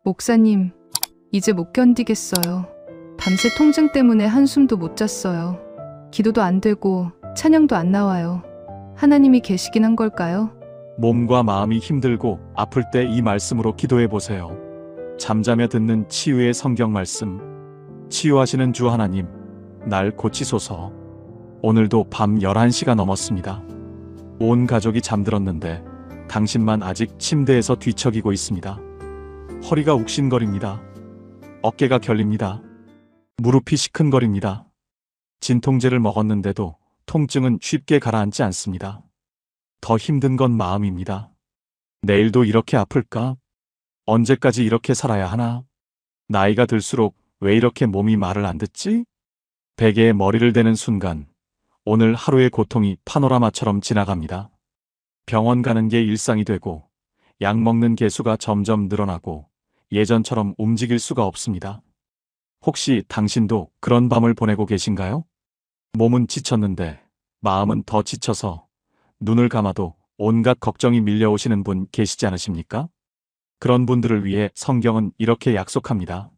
목사님, 이제 못 견디겠어요. 밤새 통증 때문에 한숨도 못 잤어요. 기도도 안 되고 찬양도 안 나와요. 하나님이 계시긴 한 걸까요? 몸과 마음이 힘들고 아플 때 이 말씀으로 기도해 보세요. 잠자며 듣는 치유의 성경 말씀. 치유하시는 주 하나님, 날 고치소서. 오늘도 밤 11시가 넘었습니다. 온 가족이 잠들었는데 당신만 아직 침대에서 뒤척이고 있습니다. 허리가 욱신거립니다. 어깨가 결립니다. 무릎이 시큰거립니다. 진통제를 먹었는데도 통증은 쉽게 가라앉지 않습니다. 더 힘든 건 마음입니다. 내일도 이렇게 아플까? 언제까지 이렇게 살아야 하나? 나이가 들수록 왜 이렇게 몸이 말을 안 듣지? 베개에 머리를 대는 순간 오늘 하루의 고통이 파노라마처럼 지나갑니다. 병원 가는 게 일상이 되고 약 먹는 개수가 점점 늘어나고 예전처럼 움직일 수가 없습니다. 혹시 당신도 그런 밤을 보내고 계신가요? 몸은 지쳤는데 마음은 더 지쳐서 눈을 감아도 온갖 걱정이 밀려오시는 분 계시지 않으십니까? 그런 분들을 위해 성경은 이렇게 약속합니다.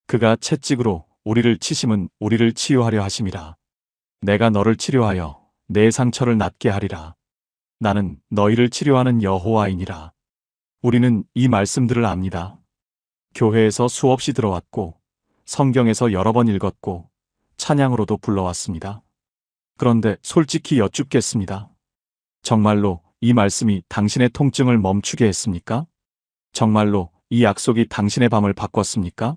그가 채찍으로 우리를 치심은 우리를 치유하려 하심이라. 내가 너를 치료하여 내 상처를 낫게 하리라. 나는 너희를 치료하는 여호와이니라. 우리는 이 말씀들을 압니다. 교회에서 수없이 들어왔고 성경에서 여러 번 읽었고 찬양으로도 불러왔습니다. 그런데 솔직히 여쭙겠습니다. 정말로 이 말씀이 당신의 통증을 멈추게 했습니까? 정말로 이 약속이 당신의 밤을 바꿨습니까?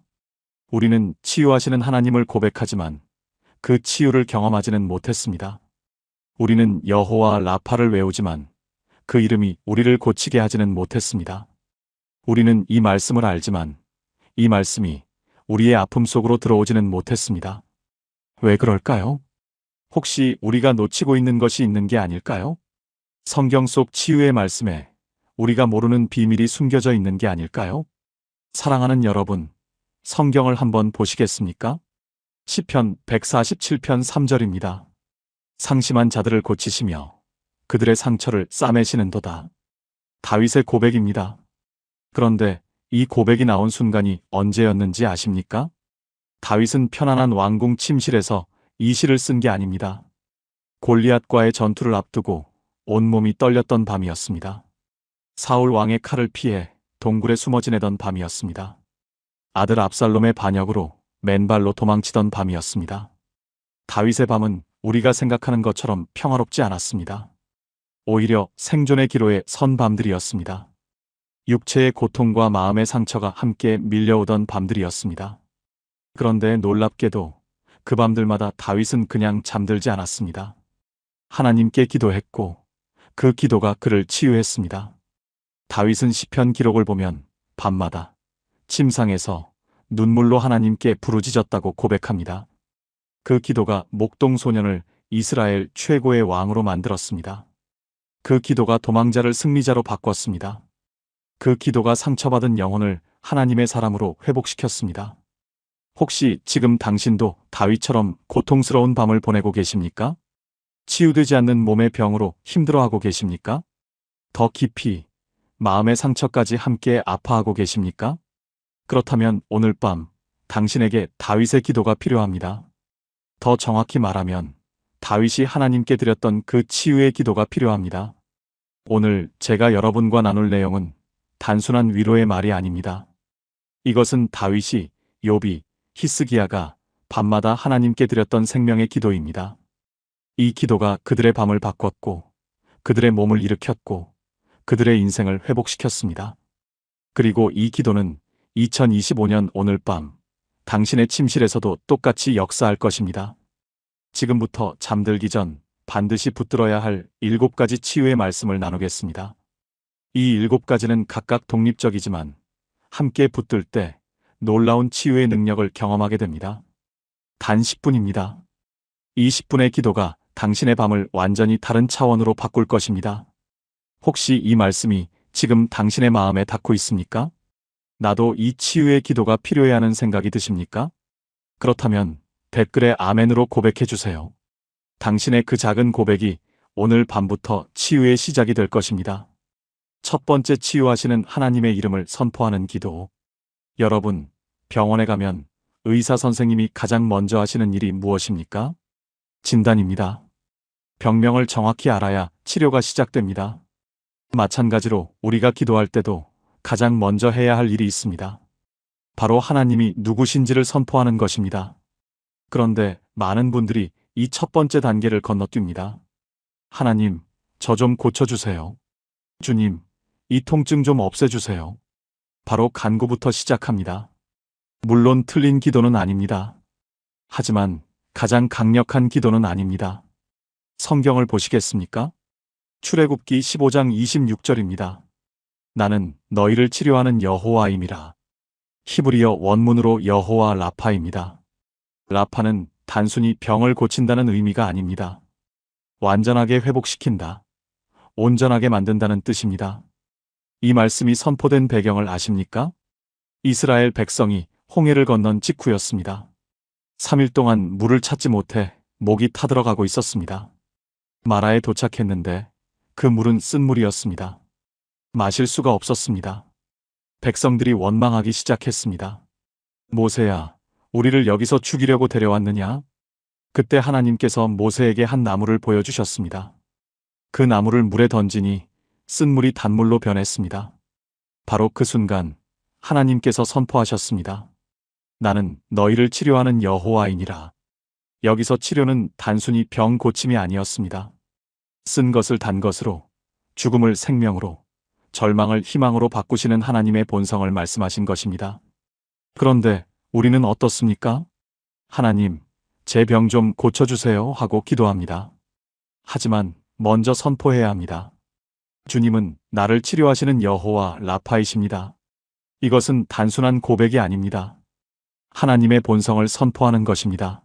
우리는 치유하시는 하나님을 고백하지만 그 치유를 경험하지는 못했습니다. 우리는 여호와 라파를 외우지만 그 이름이 우리를 고치게 하지는 못했습니다. 우리는 이 말씀을 알지만 이 말씀이 우리의 아픔 속으로 들어오지는 못했습니다. 왜 그럴까요? 혹시 우리가 놓치고 있는 것이 있는 게 아닐까요? 성경 속 치유의 말씀에 우리가 모르는 비밀이 숨겨져 있는 게 아닐까요? 사랑하는 여러분, 성경을 한번 보시겠습니까? 시편 147편 3절입니다. 상심한 자들을 고치시며 그들의 상처를 싸매시는도다. 다윗의 고백입니다. 그런데 이 고백이 나온 순간이 언제였는지 아십니까? 다윗은 편안한 왕궁 침실에서 이 시를 쓴 게 아닙니다. 골리앗과의 전투를 앞두고 온몸이 떨렸던 밤이었습니다. 사울 왕의 칼을 피해 동굴에 숨어 지내던 밤이었습니다. 아들 압살롬의 반역으로 맨발로 도망치던 밤이었습니다. 다윗의 밤은 우리가 생각하는 것처럼 평화롭지 않았습니다. 오히려 생존의 기로에 선 밤들이었습니다. 육체의 고통과 마음의 상처가 함께 밀려오던 밤들이었습니다. 그런데 놀랍게도 그 밤들마다 다윗은 그냥 잠들지 않았습니다. 하나님께 기도했고 그 기도가 그를 치유했습니다. 다윗은 시편 기록을 보면 밤마다 침상에서 눈물로 하나님께 부르짖었다고 고백합니다. 그 기도가 목동 소년을 이스라엘 최고의 왕으로 만들었습니다. 그 기도가 도망자를 승리자로 바꿨습니다. 그 기도가 상처받은 영혼을 하나님의 사람으로 회복시켰습니다. 혹시 지금 당신도 다윗처럼 고통스러운 밤을 보내고 계십니까? 치유되지 않는 몸의 병으로 힘들어하고 계십니까? 더 깊이 마음의 상처까지 함께 아파하고 계십니까? 그렇다면 오늘 밤 당신에게 다윗의 기도가 필요합니다. 더 정확히 말하면 다윗이 하나님께 드렸던 그 치유의 기도가 필요합니다. 오늘 제가 여러분과 나눌 내용은 단순한 위로의 말이 아닙니다. 이것은 다윗이, 욥이, 히스기야가 밤마다 하나님께 드렸던 생명의 기도입니다. 이 기도가 그들의 밤을 바꿨고 그들의 몸을 일으켰고 그들의 인생을 회복시켰습니다. 그리고 이 기도는 2025년 오늘 밤 당신의 침실에서도 똑같이 역사할 것입니다. 지금부터 잠들기 전 반드시 붙들어야 할 7가지 치유의 말씀을 나누겠습니다. 이 7가지는 각각 독립적이지만 함께 붙들 때 놀라운 치유의 능력을 경험하게 됩니다. 단 10분입니다. 이 10분의 기도가 당신의 밤을 완전히 다른 차원으로 바꿀 것입니다. 혹시 이 말씀이 지금 당신의 마음에 닿고 있습니까? 나도 이 치유의 기도가 필요해 하는 생각이 드십니까? 그렇다면 댓글에 아멘으로 고백해 주세요. 당신의 그 작은 고백이 오늘 밤부터 치유의 시작이 될 것입니다. 첫 번째, 치유하시는 하나님의 이름을 선포하는 기도. 여러분, 병원에 가면 의사 선생님이 가장 먼저 하시는 일이 무엇입니까? 진단입니다. 병명을 정확히 알아야 치료가 시작됩니다. 마찬가지로 우리가 기도할 때도 가장 먼저 해야 할 일이 있습니다. 바로 하나님이 누구신지를 선포하는 것입니다. 그런데 많은 분들이 이 첫 번째 단계를 건너뜁니다. 하나님, 저 좀 고쳐주세요. 주님, 이 통증 좀 없애주세요. 바로 간구부터 시작합니다. 물론 틀린 기도는 아닙니다. 하지만 가장 강력한 기도는 아닙니다. 성경을 보시겠습니까? 출애굽기 15장 26절입니다. 나는 너희를 치료하는 여호와임이라. 히브리어 원문으로 여호와 라파입니다. 라파는 단순히 병을 고친다는 의미가 아닙니다. 완전하게 회복시킨다, 온전하게 만든다는 뜻입니다. 이 말씀이 선포된 배경을 아십니까? 이스라엘 백성이 홍해를 건넌 직후였습니다. 3일 동안 물을 찾지 못해 목이 타들어가고 있었습니다. 마라에 도착했는데 그 물은 쓴 물이었습니다. 마실 수가 없었습니다. 백성들이 원망하기 시작했습니다. 모세야, 우리를 여기서 죽이려고 데려왔느냐? 그때 하나님께서 모세에게 한 나무를 보여주셨습니다. 그 나무를 물에 던지니 쓴 물이 단물로 변했습니다. 바로 그 순간 하나님께서 선포하셨습니다. 나는 너희를 치료하는 여호와이니라. 여기서 치료는 단순히 병 고침이 아니었습니다. 쓴 것을 단 것으로, 죽음을 생명으로, 절망을 희망으로 바꾸시는 하나님의 본성을 말씀하신 것입니다. 그런데 우리는 어떻습니까? 하나님, 제 병 좀 고쳐주세요 하고 기도합니다. 하지만 먼저 선포해야 합니다. 주님은 나를 치료하시는 여호와 라파이십니다. 이것은 단순한 고백이 아닙니다. 하나님의 본성을 선포하는 것입니다.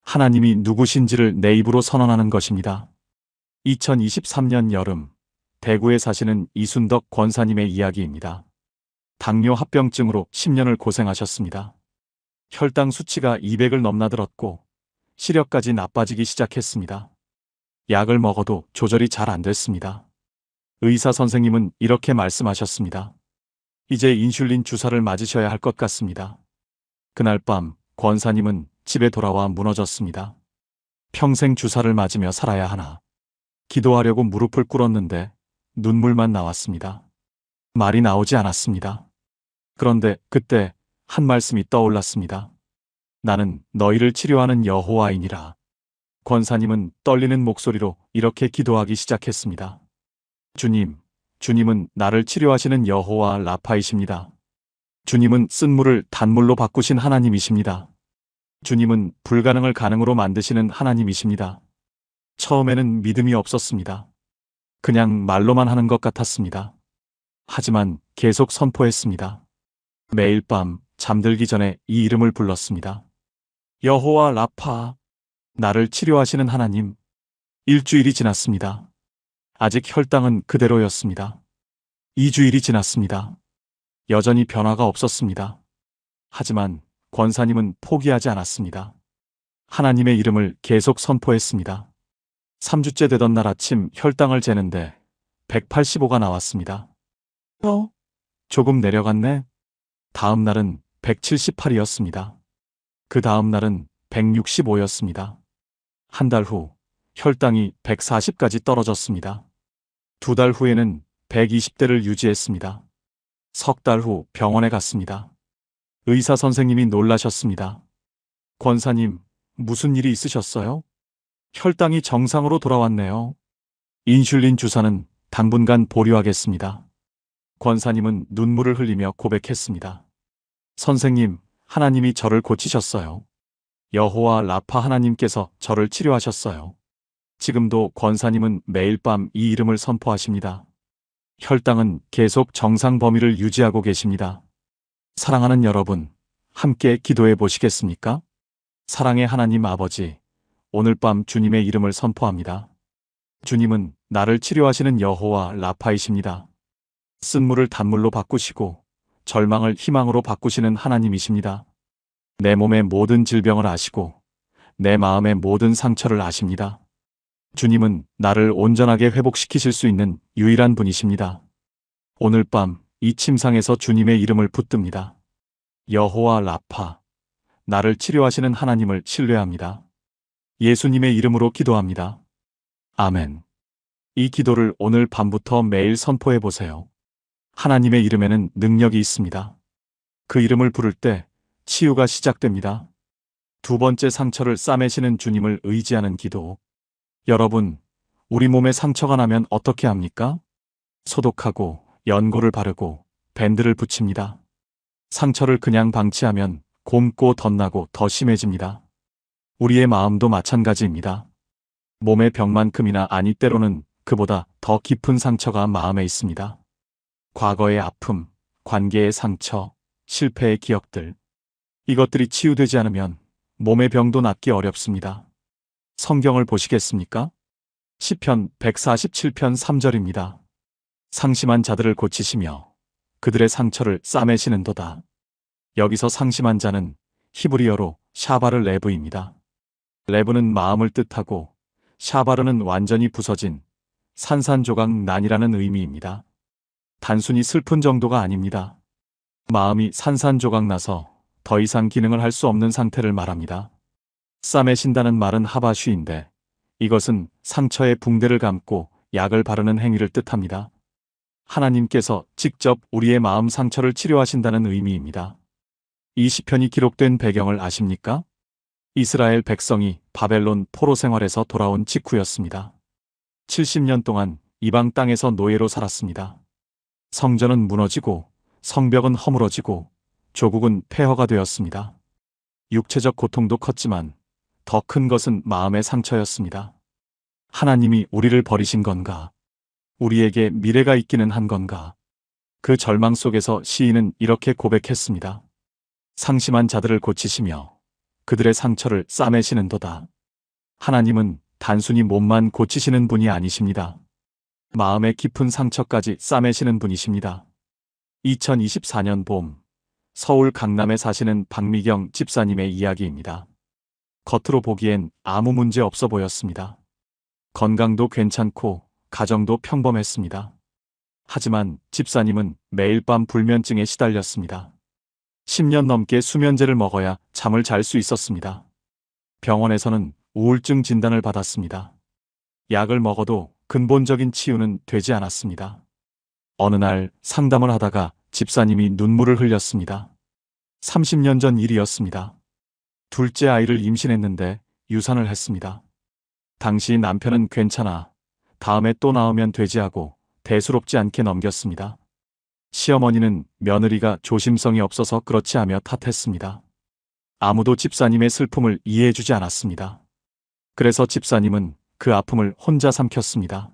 하나님이 누구신지를 내 입으로 선언하는 것입니다. 2023년 여름, 대구에 사시는 이순덕 권사님의 이야기입니다. 당뇨 합병증으로 10년을 고생하셨습니다. 혈당 수치가 200을 넘나들었고 시력까지 나빠지기 시작했습니다. 약을 먹어도 조절이 잘 안 됐습니다. 의사 선생님은 이렇게 말씀하셨습니다. 이제 인슐린 주사를 맞으셔야 할 것 같습니다. 그날 밤 권사님은 집에 돌아와 무너졌습니다. 평생 주사를 맞으며 살아야 하나. 기도하려고 무릎을 꿇었는데 눈물만 나왔습니다. 말이 나오지 않았습니다. 그런데 그때 한 말씀이 떠올랐습니다. 나는 너희를 치료하는 여호와이니라. 권사님은 떨리는 목소리로 이렇게 기도하기 시작했습니다. 주님, 주님은 나를 치료하시는 여호와 라파이십니다. 주님은 쓴 물을 단물로 바꾸신 하나님이십니다. 주님은 불가능을 가능으로 만드시는 하나님이십니다. 처음에는 믿음이 없었습니다. 그냥 말로만 하는 것 같았습니다. 하지만 계속 선포했습니다. 매일 밤 잠들기 전에 이 이름을 불렀습니다. 여호와 라파, 나를 치료하시는 하나님. 일주일이 지났습니다. 아직 혈당은 그대로였습니다. 2주일이 지났습니다. 여전히 변화가 없었습니다. 하지만 권사님은 포기하지 않았습니다. 하나님의 이름을 계속 선포했습니다. 3주째 되던 날 아침 혈당을 재는데 185가 나왔습니다. 조금 내려갔네? 다음 날은 178이었습니다. 그 다음 날은 165였습니다. 한 달 후 혈당이 140까지 떨어졌습니다. 2달 후에는 120대를 유지했습니다. 석 달 후 병원에 갔습니다. 의사 선생님이 놀라셨습니다. 권사님, 무슨 일이 있으셨어요? 혈당이 정상으로 돌아왔네요. 인슐린 주사는 당분간 보류하겠습니다. 권사님은 눈물을 흘리며 고백했습니다. 선생님, 하나님이 저를 고치셨어요. 여호와 라파 하나님께서 저를 치료하셨어요. 지금도 권사님은 매일 밤 이 이름을 선포하십니다. 혈당은 계속 정상 범위를 유지하고 계십니다. 사랑하는 여러분, 함께 기도해 보시겠습니까? 사랑의 하나님 아버지, 오늘 밤 주님의 이름을 선포합니다. 주님은 나를 치료하시는 여호와 라파이십니다. 쓴 물을 단물로 바꾸시고 절망을 희망으로 바꾸시는 하나님이십니다. 내 몸의 모든 질병을 아시고 내 마음의 모든 상처를 아십니다. 주님은 나를 온전하게 회복시키실 수 있는 유일한 분이십니다. 오늘 밤 이 침상에서 주님의 이름을 붙듭니다. 여호와 라파, 나를 치료하시는 하나님을 신뢰합니다. 예수님의 이름으로 기도합니다. 아멘. 이 기도를 오늘 밤부터 매일 선포해 보세요. 하나님의 이름에는 능력이 있습니다. 그 이름을 부를 때 치유가 시작됩니다. 두 번째, 상처를 싸매시는 주님을 의지하는 기도. 여러분, 우리 몸에 상처가 나면 어떻게 합니까? 소독하고 연고를 바르고 밴드를 붙입니다. 상처를 그냥 방치하면 곪고 덧나고 더 심해집니다. 우리의 마음도 마찬가지입니다. 몸의 병만큼이나, 아니 때로는 그보다 더 깊은 상처가 마음에 있습니다. 과거의 아픔, 관계의 상처, 실패의 기억들. 이것들이 치유되지 않으면 몸의 병도 낫기 어렵습니다. 성경을 보시겠습니까? 시편 147편 3절입니다. 상심한 자들을 고치시며 그들의 상처를 싸매시는도다. 여기서 상심한 자는 히브리어로 샤바르 레브입니다. 레브는 마음을 뜻하고 샤바르는 완전히 부서진 산산조각난이라는 의미입니다. 단순히 슬픈 정도가 아닙니다. 마음이 산산조각나서 더 이상 기능을 할 수 없는 상태를 말합니다. 싸매신다는 말은 하바쉬인데 이것은 상처의 붕대를 감고 약을 바르는 행위를 뜻합니다. 하나님께서 직접 우리의 마음 상처를 치료하신다는 의미입니다. 이 시편이 기록된 배경을 아십니까? 이스라엘 백성이 바벨론 포로 생활에서 돌아온 직후였습니다. 70년 동안 이방 땅에서 노예로 살았습니다. 성전은 무너지고 성벽은 허물어지고 조국은 폐허가 되었습니다. 육체적 고통도 컸지만 더 큰 것은 마음의 상처였습니다. 하나님이 우리를 버리신 건가? 우리에게 미래가 있기는 한 건가? 그 절망 속에서 시인은 이렇게 고백했습니다. 상심한 자들을 고치시며 그들의 상처를 싸매시는도다. 하나님은 단순히 몸만 고치시는 분이 아니십니다. 마음의 깊은 상처까지 싸매시는 분이십니다. 2024년 봄, 서울 강남에 사시는 박미경 집사님의 이야기입니다. 겉으로 보기엔 아무 문제 없어 보였습니다. 건강도 괜찮고 가정도 평범했습니다. 하지만 집사님은 매일 밤 불면증에 시달렸습니다. 10년 넘게 수면제를 먹어야 잠을 잘 수 있었습니다. 병원에서는 우울증 진단을 받았습니다. 약을 먹어도 근본적인 치유는 되지 않았습니다. 어느 날 상담을 하다가 집사님이 눈물을 흘렸습니다. 30년 전 일이었습니다. 둘째 아이를 임신했는데 유산을 했습니다. 당시 남편은 괜찮아, 다음에 또 낳으면 되지 하고 대수롭지 않게 넘겼습니다. 시어머니는 며느리가 조심성이 없어서 그렇지 하며 탓했습니다. 아무도 집사님의 슬픔을 이해해주지 않았습니다. 그래서 집사님은 그 아픔을 혼자 삼켰습니다.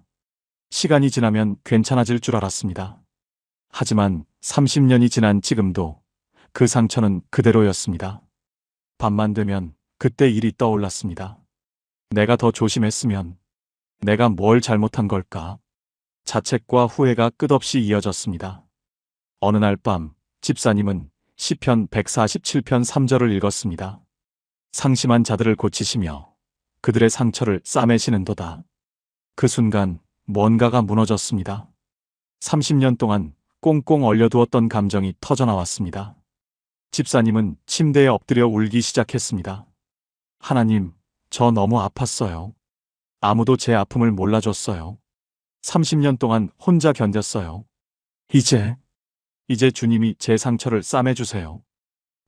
시간이 지나면 괜찮아질 줄 알았습니다. 하지만 30년이 지난 지금도 그 상처는 그대로였습니다. 밤만 되면 그때 일이 떠올랐습니다. 내가 더 조심했으면, 내가 뭘 잘못한 걸까? 자책과 후회가 끝없이 이어졌습니다. 어느 날 밤 집사님은 시편 147편 3절을 읽었습니다. 상심한 자들을 고치시며 그들의 상처를 싸매시는도다. 그 순간 뭔가가 무너졌습니다. 30년 동안 꽁꽁 얼려두었던 감정이 터져나왔습니다. 집사님은 침대에 엎드려 울기 시작했습니다. 하나님, 저 너무 아팠어요. 아무도 제 아픔을 몰라줬어요. 30년 동안 혼자 견뎠어요. 이제 주님이 제 상처를 싸매주세요.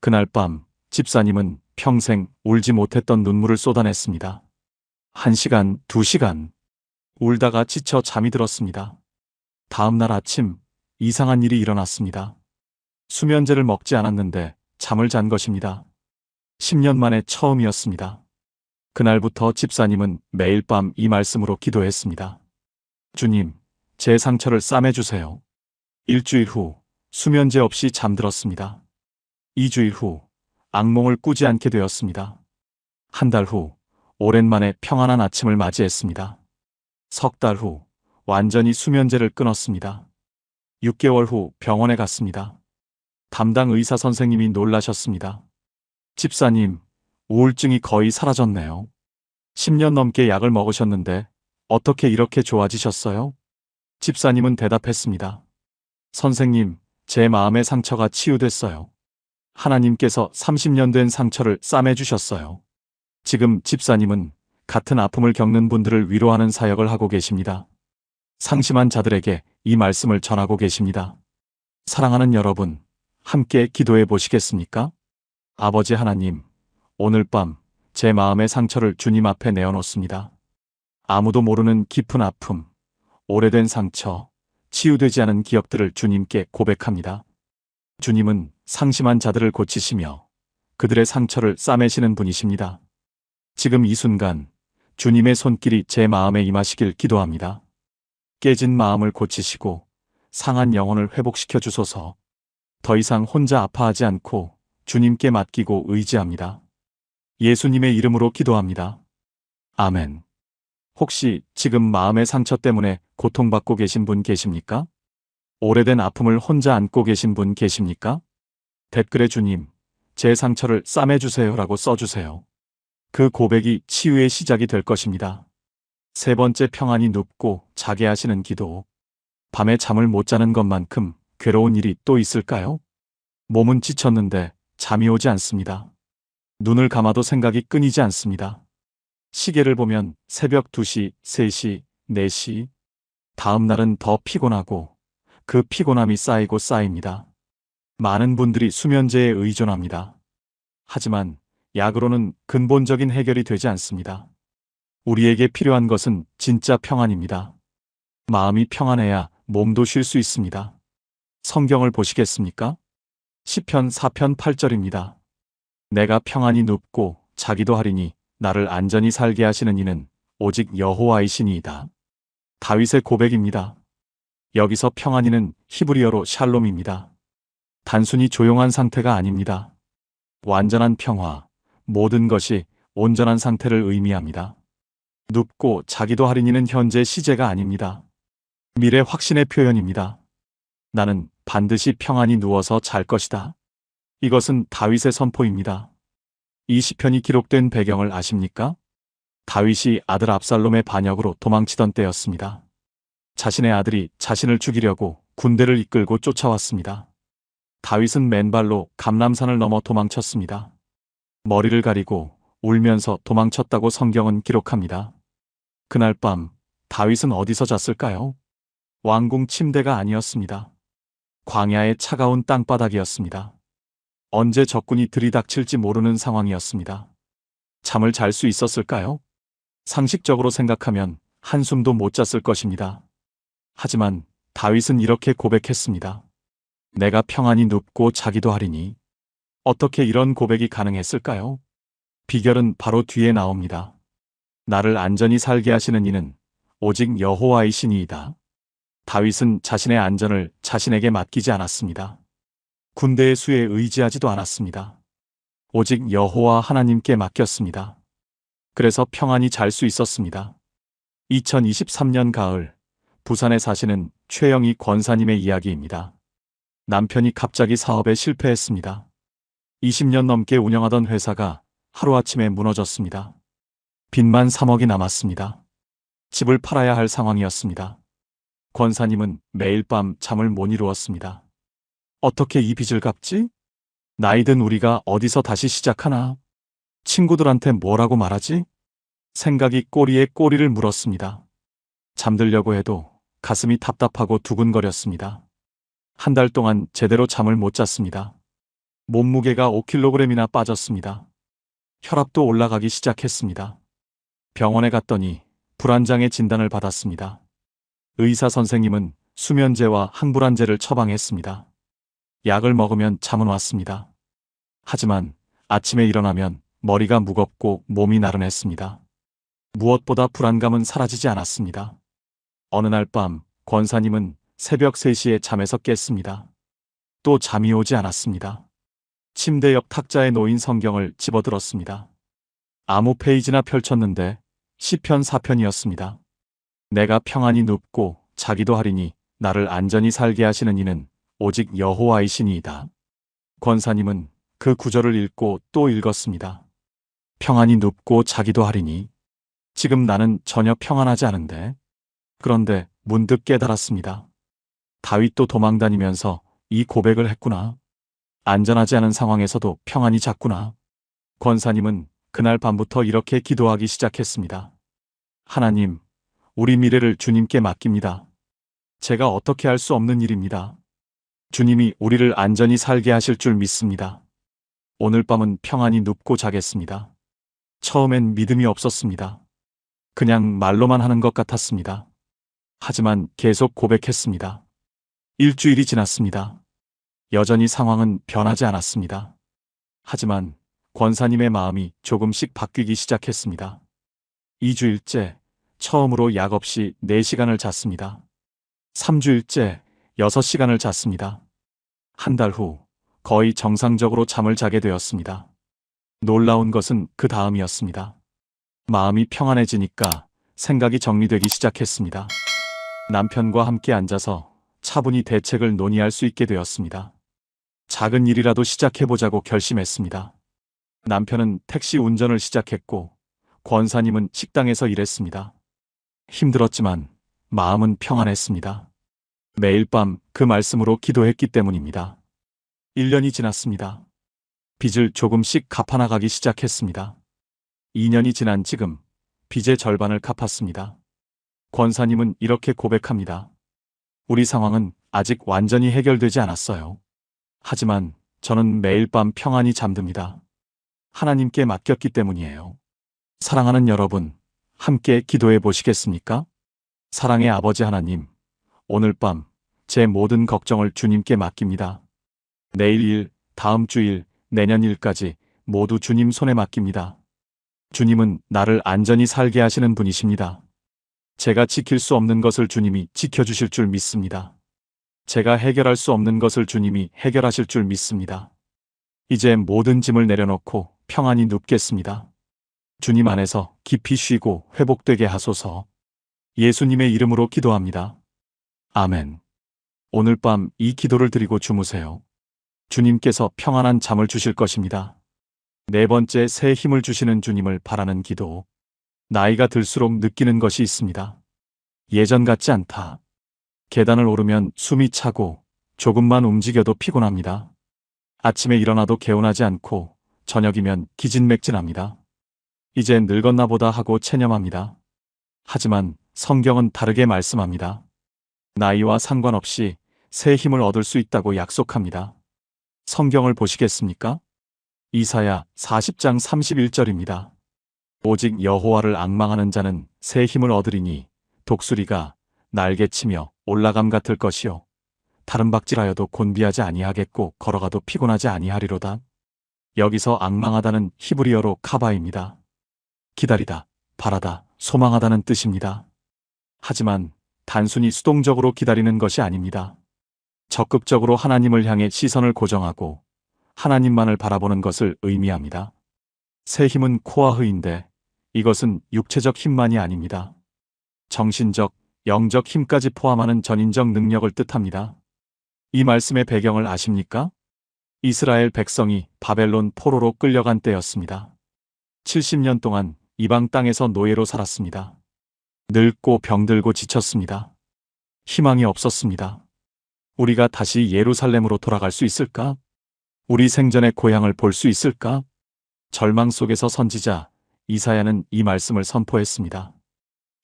그날 밤 집사님은 평생 울지 못했던 눈물을 쏟아냈습니다. 1시간, 2시간 울다가 지쳐 잠이 들었습니다. 다음 날 아침 이상한 일이 일어났습니다. 수면제를 먹지 않았는데 잠을 잔 것입니다. 10년 만에 처음이었습니다. 그날부터 집사님은 매일 밤 이 말씀으로 기도했습니다. 주님, 제 상처를 싸매주세요. 일주일 후 수면제 없이 잠들었습니다. 2주일 후 악몽을 꾸지 않게 되었습니다. 한 달 후 오랜만에 평안한 아침을 맞이했습니다. 석 달 후 완전히 수면제를 끊었습니다. 6개월 후 병원에 갔습니다. 담당 의사 선생님이 놀라셨습니다. 집사님, 우울증이 거의 사라졌네요. 10년 넘게 약을 먹으셨는데 어떻게 이렇게 좋아지셨어요? 집사님은 대답했습니다. 선생님, 제 마음의 상처가 치유됐어요. 하나님께서 30년 된 상처를 싸매주셨어요. 지금 집사님은 같은 아픔을 겪는 분들을 위로하는 사역을 하고 계십니다. 상심한 자들에게 이 말씀을 전하고 계십니다. 사랑하는 여러분, 함께 기도해 보시겠습니까? 아버지 하나님, 오늘 밤 제 마음의 상처를 주님 앞에 내어놓습니다. 아무도 모르는 깊은 아픔, 오래된 상처, 치유되지 않은 기억들을 주님께 고백합니다. 주님은 상심한 자들을 고치시며 그들의 상처를 싸매시는 분이십니다. 지금 이 순간 주님의 손길이 제 마음에 임하시길 기도합니다. 깨진 마음을 고치시고 상한 영혼을 회복시켜 주소서. 더 이상 혼자 아파하지 않고 주님께 맡기고 의지합니다. 예수님의 이름으로 기도합니다. 아멘. 혹시 지금 마음의 상처 때문에 고통받고 계신 분 계십니까? 오래된 아픔을 혼자 안고 계신 분 계십니까? 댓글에 주님, 제 상처를 싸매주세요라고 써주세요. 그 고백이 치유의 시작이 될 것입니다. 세 번째, 평안히 눕고 자게 하시는 기도. 밤에 잠을 못 자는 것만큼 괴로운 일이 또 있을까요? 몸은 지쳤는데 잠이 오지 않습니다. 눈을 감아도 생각이 끊이지 않습니다. 시계를 보면 새벽 2시, 3시, 4시. 다음 날은 더 피곤하고 그 피곤함이 쌓이고 쌓입니다. 많은 분들이 수면제에 의존합니다. 하지만 약으로는 근본적인 해결이 되지 않습니다. 우리에게 필요한 것은 진짜 평안입니다. 마음이 평안해야 몸도 쉴 수 있습니다. 성경을 보시겠습니까? 시편 4편 8절입니다. 내가 평안히 눕고 자기도 하리니 나를 안전히 살게 하시는 이는 오직 여호와이시니이다. 다윗의 고백입니다. 여기서 평안이는 히브리어로 샬롬입니다. 단순히 조용한 상태가 아닙니다. 완전한 평화, 모든 것이 온전한 상태를 의미합니다. 눕고 자기도 하리니는 현재 시제가 아닙니다. 미래 확신의 표현입니다. 나는 반드시 평안히 누워서 잘 것이다. 이것은 다윗의 선포입니다. 이 시편이 기록된 배경을 아십니까? 다윗이 아들 압살롬의 반역으로 도망치던 때였습니다. 자신의 아들이 자신을 죽이려고 군대를 이끌고 쫓아왔습니다. 다윗은 맨발로 감람산을 넘어 도망쳤습니다. 머리를 가리고 울면서 도망쳤다고 성경은 기록합니다. 그날 밤 다윗은 어디서 잤을까요? 왕궁 침대가 아니었습니다. 광야의 차가운 땅바닥이었습니다. 언제 적군이 들이닥칠지 모르는 상황이었습니다. 잠을 잘 수 있었을까요? 상식적으로 생각하면 한숨도 못 잤을 것입니다. 하지만 다윗은 이렇게 고백했습니다. 내가 평안히 눕고 자기도 하리니. 어떻게 이런 고백이 가능했을까요? 비결은 바로 뒤에 나옵니다. 나를 안전히 살게 하시는 이는 오직 여호와이시니이다. 다윗은 자신의 안전을 자신에게 맡기지 않았습니다. 군대의 수에 의지하지도 않았습니다. 오직 여호와 하나님께 맡겼습니다. 그래서 평안히 잘 수 있었습니다. 2023년 가을, 부산에 사시는 최영희 권사님의 이야기입니다. 남편이 갑자기 사업에 실패했습니다. 20년 넘게 운영하던 회사가 하루아침에 무너졌습니다. 빚만 3억이 남았습니다. 집을 팔아야 할 상황이었습니다. 권사님은 매일 밤 잠을 못 이루었습니다. 어떻게 이 빚을 갚지? 나이든 우리가 어디서 다시 시작하나? 친구들한테 뭐라고 말하지? 생각이 꼬리에 꼬리를 물었습니다. 잠들려고 해도 가슴이 답답하고 두근거렸습니다. 한 달 동안 제대로 잠을 못 잤습니다. 몸무게가 5kg이나 빠졌습니다. 혈압도 올라가기 시작했습니다. 병원에 갔더니 불안장애 진단을 받았습니다. 의사 선생님은 수면제와 항불안제를 처방했습니다. 약을 먹으면 잠은 왔습니다. 하지만 아침에 일어나면 머리가 무겁고 몸이 나른했습니다. 무엇보다 불안감은 사라지지 않았습니다. 어느 날 밤 권사님은 새벽 3시에 잠에서 깼습니다. 또 잠이 오지 않았습니다. 침대 옆 탁자에 놓인 성경을 집어들었습니다. 아무 페이지나 펼쳤는데 시편 4편이었습니다. 내가 평안히 눕고 자기도 하리니 나를 안전히 살게 하시는 이는 오직 여호와이시니이다. 권사님은 그 구절을 읽고 또 읽었습니다. 평안히 눕고 자기도 하리니. 지금 나는 전혀 평안하지 않은데. 그런데 문득 깨달았습니다. 다윗도 도망다니면서 이 고백을 했구나. 안전하지 않은 상황에서도 평안이 잤구나. 권사님은 그날 밤부터 이렇게 기도하기 시작했습니다. 하나님, 우리 미래를 주님께 맡깁니다. 제가 어떻게 할 수 없는 일입니다. 주님이 우리를 안전히 살게 하실 줄 믿습니다. 오늘 밤은 평안히 눕고 자겠습니다. 처음엔 믿음이 없었습니다. 그냥 말로만 하는 것 같았습니다. 하지만 계속 고백했습니다. 일주일이 지났습니다. 여전히 상황은 변하지 않았습니다. 하지만 권사님의 마음이 조금씩 바뀌기 시작했습니다. 2주일째 처음으로 약 없이 4시간을 잤습니다. 3주일째 6시간을 잤습니다. 한 달 후 거의 정상적으로 잠을 자게 되었습니다. 놀라운 것은 그 다음이었습니다. 마음이 평안해지니까 생각이 정리되기 시작했습니다. 남편과 함께 앉아서 차분히 대책을 논의할 수 있게 되었습니다. 작은 일이라도 시작해보자고 결심했습니다. 남편은 택시 운전을 시작했고 권사님은 식당에서 일했습니다. 힘들었지만 마음은 평안했습니다. 매일 밤 그 말씀으로 기도했기 때문입니다. 1년이 지났습니다. 빚을 조금씩 갚아나가기 시작했습니다. 2년이 지난 지금 빚의 절반을 갚았습니다. 권사님은 이렇게 고백합니다. 우리 상황은 아직 완전히 해결되지 않았어요. 하지만 저는 매일 밤 평안히 잠듭니다. 하나님께 맡겼기 때문이에요. 사랑하는 여러분, 함께 기도해 보시겠습니까? 사랑의 아버지 하나님, 오늘 밤 제 모든 걱정을 주님께 맡깁니다. 내일 일, 다음 주일, 내년 일까지 모두 주님 손에 맡깁니다. 주님은 나를 안전히 살게 하시는 분이십니다. 제가 지킬 수 없는 것을 주님이 지켜주실 줄 믿습니다. 제가 해결할 수 없는 것을 주님이 해결하실 줄 믿습니다. 이제 모든 짐을 내려놓고 평안히 눕겠습니다. 주님 안에서 깊이 쉬고 회복되게 하소서. 예수님의 이름으로 기도합니다. 아멘. 오늘 밤 이 기도를 드리고 주무세요. 주님께서 평안한 잠을 주실 것입니다. 4번째, 새 힘을 주시는 주님을 바라는 기도. 나이가 들수록 느끼는 것이 있습니다. 예전 같지 않다. 계단을 오르면 숨이 차고 조금만 움직여도 피곤합니다. 아침에 일어나도 개운하지 않고 저녁이면 기진맥진합니다. 이제 늙었나 보다 하고 체념합니다. 하지만 성경은 다르게 말씀합니다. 나이와 상관없이 새 힘을 얻을 수 있다고 약속합니다. 성경을 보시겠습니까? 이사야 40장 31절입니다. 오직 여호와를 앙망하는 자는 새 힘을 얻으리니 독수리가 날개치며 올라감 같을 것이요 다른 박질하여도 곤비하지 아니하겠고 걸어가도 피곤하지 아니하리로다. 여기서 앙망하다는 히브리어로 카바입니다. 기다리다, 바라다, 소망하다는 뜻입니다. 하지만 단순히 수동적으로 기다리는 것이 아닙니다. 적극적으로 하나님을 향해 시선을 고정하고 하나님만을 바라보는 것을 의미합니다. 새 힘은 코아흐인데 이것은 육체적 힘만이 아닙니다. 정신적, 영적 힘까지 포함하는 전인적 능력을 뜻합니다. 이 말씀의 배경을 아십니까? 이스라엘 백성이 바벨론 포로로 끌려간 때였습니다. 70년 동안 이방 땅에서 노예로 살았습니다. 늙고 병들고 지쳤습니다. 희망이 없었습니다. 우리가 다시 예루살렘으로 돌아갈 수 있을까? 우리 생전의 고향을 볼 수 있을까? 절망 속에서 선지자 이사야는 이 말씀을 선포했습니다.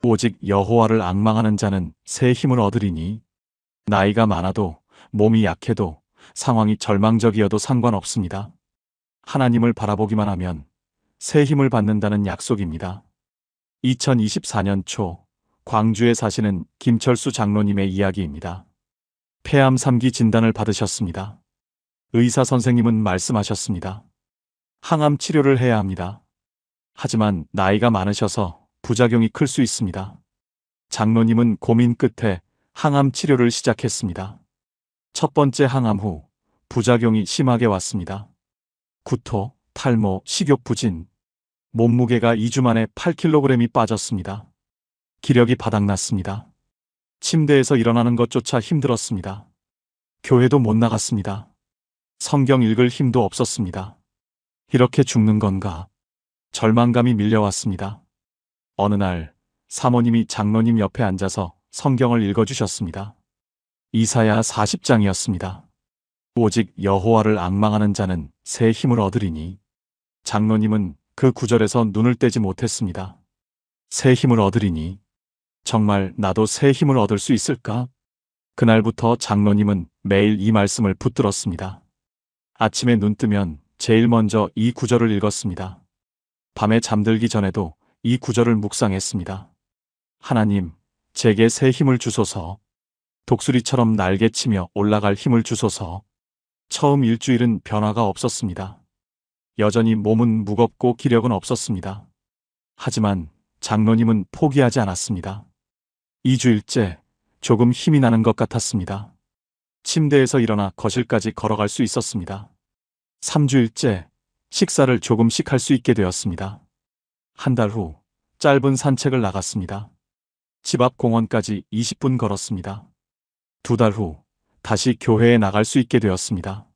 오직 여호와를 앙망하는 자는 새 힘을 얻으리니 나이가 많아도 몸이 약해도 상황이 절망적이어도 상관없습니다. 하나님을 바라보기만 하면 새 힘을 받는다는 약속입니다. 2024년 초 광주에 사시는 김철수 장로님의 이야기입니다. 폐암 3기 진단을 받으셨습니다. 의사 선생님은 말씀하셨습니다. 항암 치료를 해야 합니다. 하지만 나이가 많으셔서 부작용이 클 수 있습니다. 장로님은 고민 끝에 항암 치료를 시작했습니다. 첫 번째 항암 후 부작용이 심하게 왔습니다. 구토, 탈모, 식욕 부진. 몸무게가 2주 만에 8kg이 빠졌습니다. 기력이 바닥났습니다. 침대에서 일어나는 것조차 힘들었습니다. 교회도 못 나갔습니다. 성경 읽을 힘도 없었습니다. 이렇게 죽는 건가? 절망감이 밀려왔습니다. 어느 날 사모님이 장로님 옆에 앉아서 성경을 읽어주셨습니다. 이사야 40장이었습니다. 오직 여호와를 앙망하는 자는 새 힘을 얻으리니. 장로님은 그 구절에서 눈을 떼지 못했습니다. 새 힘을 얻으리니. 정말 나도 새 힘을 얻을 수 있을까? 그날부터 장로님은 매일 이 말씀을 붙들었습니다. 아침에 눈 뜨면 제일 먼저 이 구절을 읽었습니다. 밤에 잠들기 전에도 이 구절을 묵상했습니다. 하나님, 제게 새 힘을 주소서. 독수리처럼 날개치며 올라갈 힘을 주소서. 처음 일주일은 변화가 없었습니다. 여전히 몸은 무겁고 기력은 없었습니다. 하지만 장로님은 포기하지 않았습니다. 2주일째 조금 힘이 나는 것 같았습니다. 침대에서 일어나 거실까지 걸어갈 수 있었습니다. 3주일째 식사를 조금씩 할 수 있게 되었습니다. 한 달 후 짧은 산책을 나갔습니다. 집 앞 공원까지 20분 걸었습니다. 2달 후 다시 교회에 나갈 수 있게 되었습니다.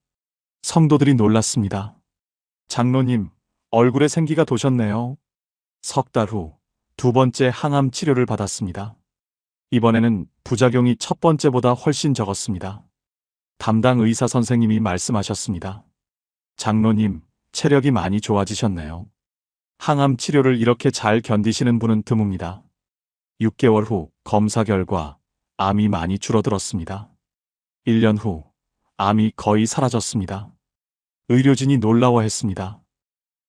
성도들이 놀랐습니다. 장로님, 얼굴에 생기가 도셨네요. 3달 후 2번째 항암 치료를 받았습니다. 이번에는 부작용이 첫 번째보다 훨씬 적었습니다. 담당 의사 선생님이 말씀하셨습니다. 장로님, 체력이 많이 좋아지셨네요. 항암 치료를 이렇게 잘 견디시는 분은 드뭅니다. 6개월 후 검사 결과 암이 많이 줄어들었습니다. 1년 후 암이 거의 사라졌습니다. 의료진이 놀라워했습니다.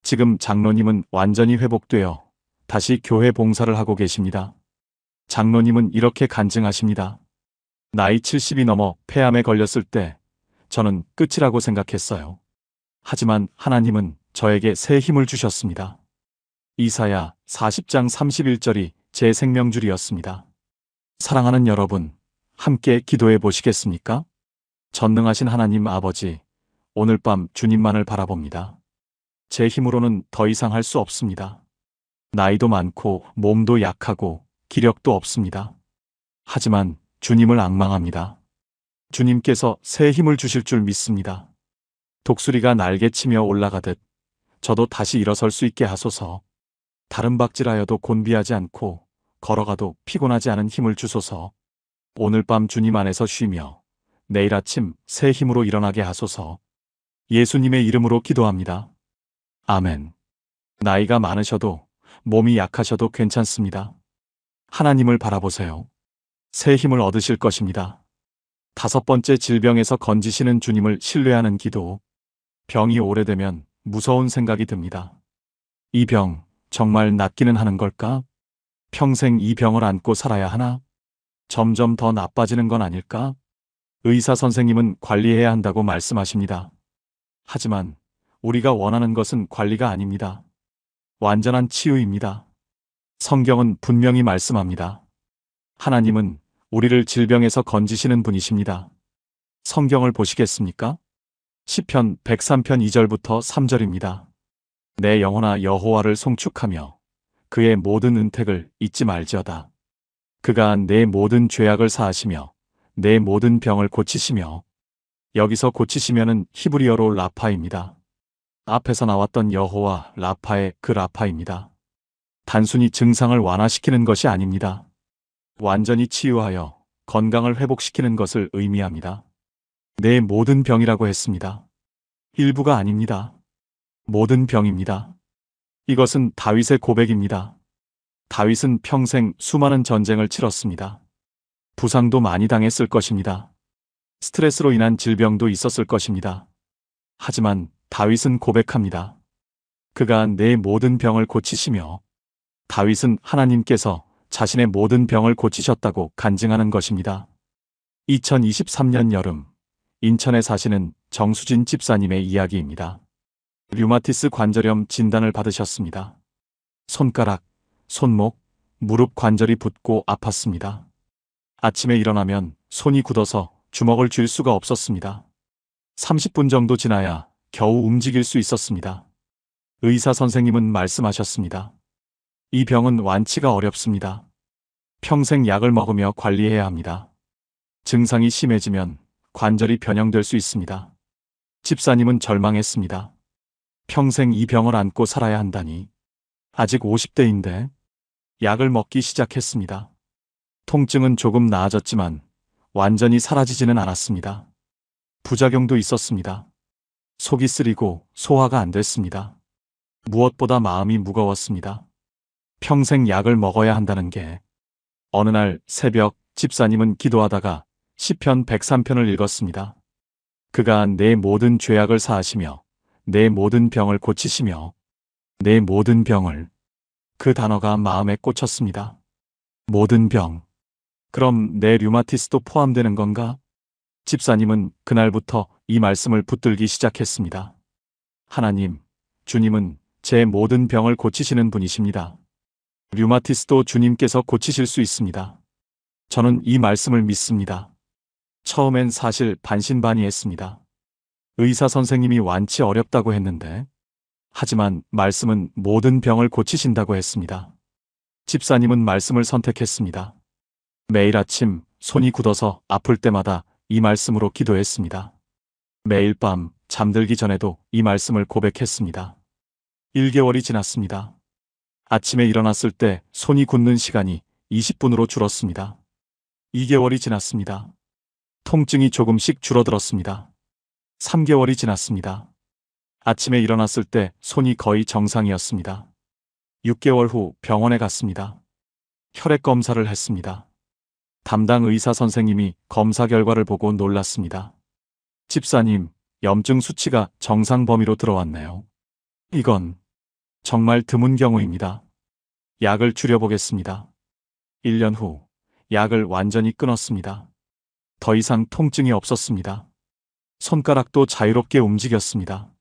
지금 장로님은 완전히 회복되어 다시 교회 봉사를 하고 계십니다. 장로님은 이렇게 간증하십니다. 나이 70이 넘어 폐암에 걸렸을 때 저는 끝이라고 생각했어요. 하지만 하나님은 저에게 새 힘을 주셨습니다. 이사야 40장 31절이 제 생명줄이었습니다. 사랑하는 여러분, 함께 기도해 보시겠습니까? 전능하신 하나님 아버지, 오늘 밤 주님만을 바라봅니다. 제 힘으로는 더 이상 할 수 없습니다. 나이도 많고 몸도 약하고 기력도 없습니다. 하지만 주님을 앙망합니다. 주님께서 새 힘을 주실 줄 믿습니다. 독수리가 날개치며 올라가듯 저도 다시 일어설 수 있게 하소서. 다른 박질하여도 곤비하지 않고 걸어가도 피곤하지 않은 힘을 주소서. 오늘 밤 주님 안에서 쉬며 내일 아침 새 힘으로 일어나게 하소서. 예수님의 이름으로 기도합니다. 아멘. 나이가 많으셔도 몸이 약하셔도 괜찮습니다. 하나님을 바라보세요. 새 힘을 얻으실 것입니다. 5번째, 질병에서 건지시는 주님을 신뢰하는 기도. 병이 오래되면 무서운 생각이 듭니다. 이 병 정말 낫기는 하는 걸까? 평생 이 병을 안고 살아야 하나? 점점 더 나빠지는 건 아닐까? 의사 선생님은 관리해야 한다고 말씀하십니다. 하지만 우리가 원하는 것은 관리가 아닙니다. 완전한 치유입니다. 성경은 분명히 말씀합니다. 하나님은 우리를 질병에서 건지시는 분이십니다. 성경을 보시겠습니까? 시편 103편 2절부터 3절입니다. 내 영혼아 여호와를 송축하며 그의 모든 은택을 잊지 말지어다. 그가 내 모든 죄악을 사하시며 내 모든 병을 고치시며. 여기서 고치시면은 히브리어로 라파입니다. 앞에서 나왔던 여호와 라파의 그 라파입니다. 단순히 증상을 완화시키는 것이 아닙니다. 완전히 치유하여 건강을 회복시키는 것을 의미합니다. 내 모든 병이라고 했습니다. 일부가 아닙니다. 모든 병입니다. 이것은 다윗의 고백입니다. 다윗은 평생 수많은 전쟁을 치렀습니다. 부상도 많이 당했을 것입니다. 스트레스로 인한 질병도 있었을 것입니다. 하지만 다윗은 고백합니다. 그가 내 모든 병을 고치시며. 다윗은 하나님께서 자신의 모든 병을 고치셨다고 간증하는 것입니다. 2023년 여름, 인천에 사시는 정수진 집사님의 이야기입니다. 류마티스 관절염 진단을 받으셨습니다. 손가락, 손목, 무릎 관절이 붓고 아팠습니다. 아침에 일어나면 손이 굳어서 주먹을 쥘 수가 없었습니다. 30분 정도 지나야 겨우 움직일 수 있었습니다. 의사 선생님은 말씀하셨습니다. 이 병은 완치가 어렵습니다. 평생 약을 먹으며 관리해야 합니다. 증상이 심해지면 관절이 변형될 수 있습니다. 집사님은 절망했습니다. 평생 이 병을 안고 살아야 한다니. 아직 50대인데. 약을 먹기 시작했습니다. 통증은 조금 나아졌지만 완전히 사라지지는 않았습니다. 부작용도 있었습니다. 속이 쓰리고 소화가 안 됐습니다. 무엇보다 마음이 무거웠습니다. 평생 약을 먹어야 한다는 게. 어느 날 새벽 집사님은 기도하다가 시편 103편을 읽었습니다. 그가 내 모든 죄악을 사하시며 내 모든 병을 고치시며 내 모든 병을. 그 단어가 마음에 꽂혔습니다. 모든 병. 그럼 내 류마티스도 포함되는 건가? 집사님은 그날부터 이 말씀을 붙들기 시작했습니다. 하나님, 주님은 제 모든 병을 고치시는 분이십니다. 류마티스도 주님께서 고치실 수 있습니다. 저는 이 말씀을 믿습니다. 처음엔 사실 반신반의했습니다. 의사 선생님이 완치 어렵다고 했는데, 하지만 말씀은 모든 병을 고치신다고 했습니다. 집사님은 말씀을 선택했습니다. 매일 아침 손이 굳어서 아플 때마다 이 말씀으로 기도했습니다. 매일 밤 잠들기 전에도 이 말씀을 고백했습니다. 1개월이 지났습니다. 아침에 일어났을 때 손이 굳는 시간이 20분으로 줄었습니다. 2개월이 지났습니다. 통증이 조금씩 줄어들었습니다. 3개월이 지났습니다. 아침에 일어났을 때 손이 거의 정상이었습니다. 6개월 후 병원에 갔습니다. 혈액 검사를 했습니다. 담당 의사 선생님이 검사 결과를 보고 놀랐습니다. 집사님, 염증 수치가 정상 범위로 들어왔네요. 이건 정말 드문 경우입니다. 약을 줄여보겠습니다. 1년 후 약을 완전히 끊었습니다. 더 이상 통증이 없었습니다. 손가락도 자유롭게 움직였습니다.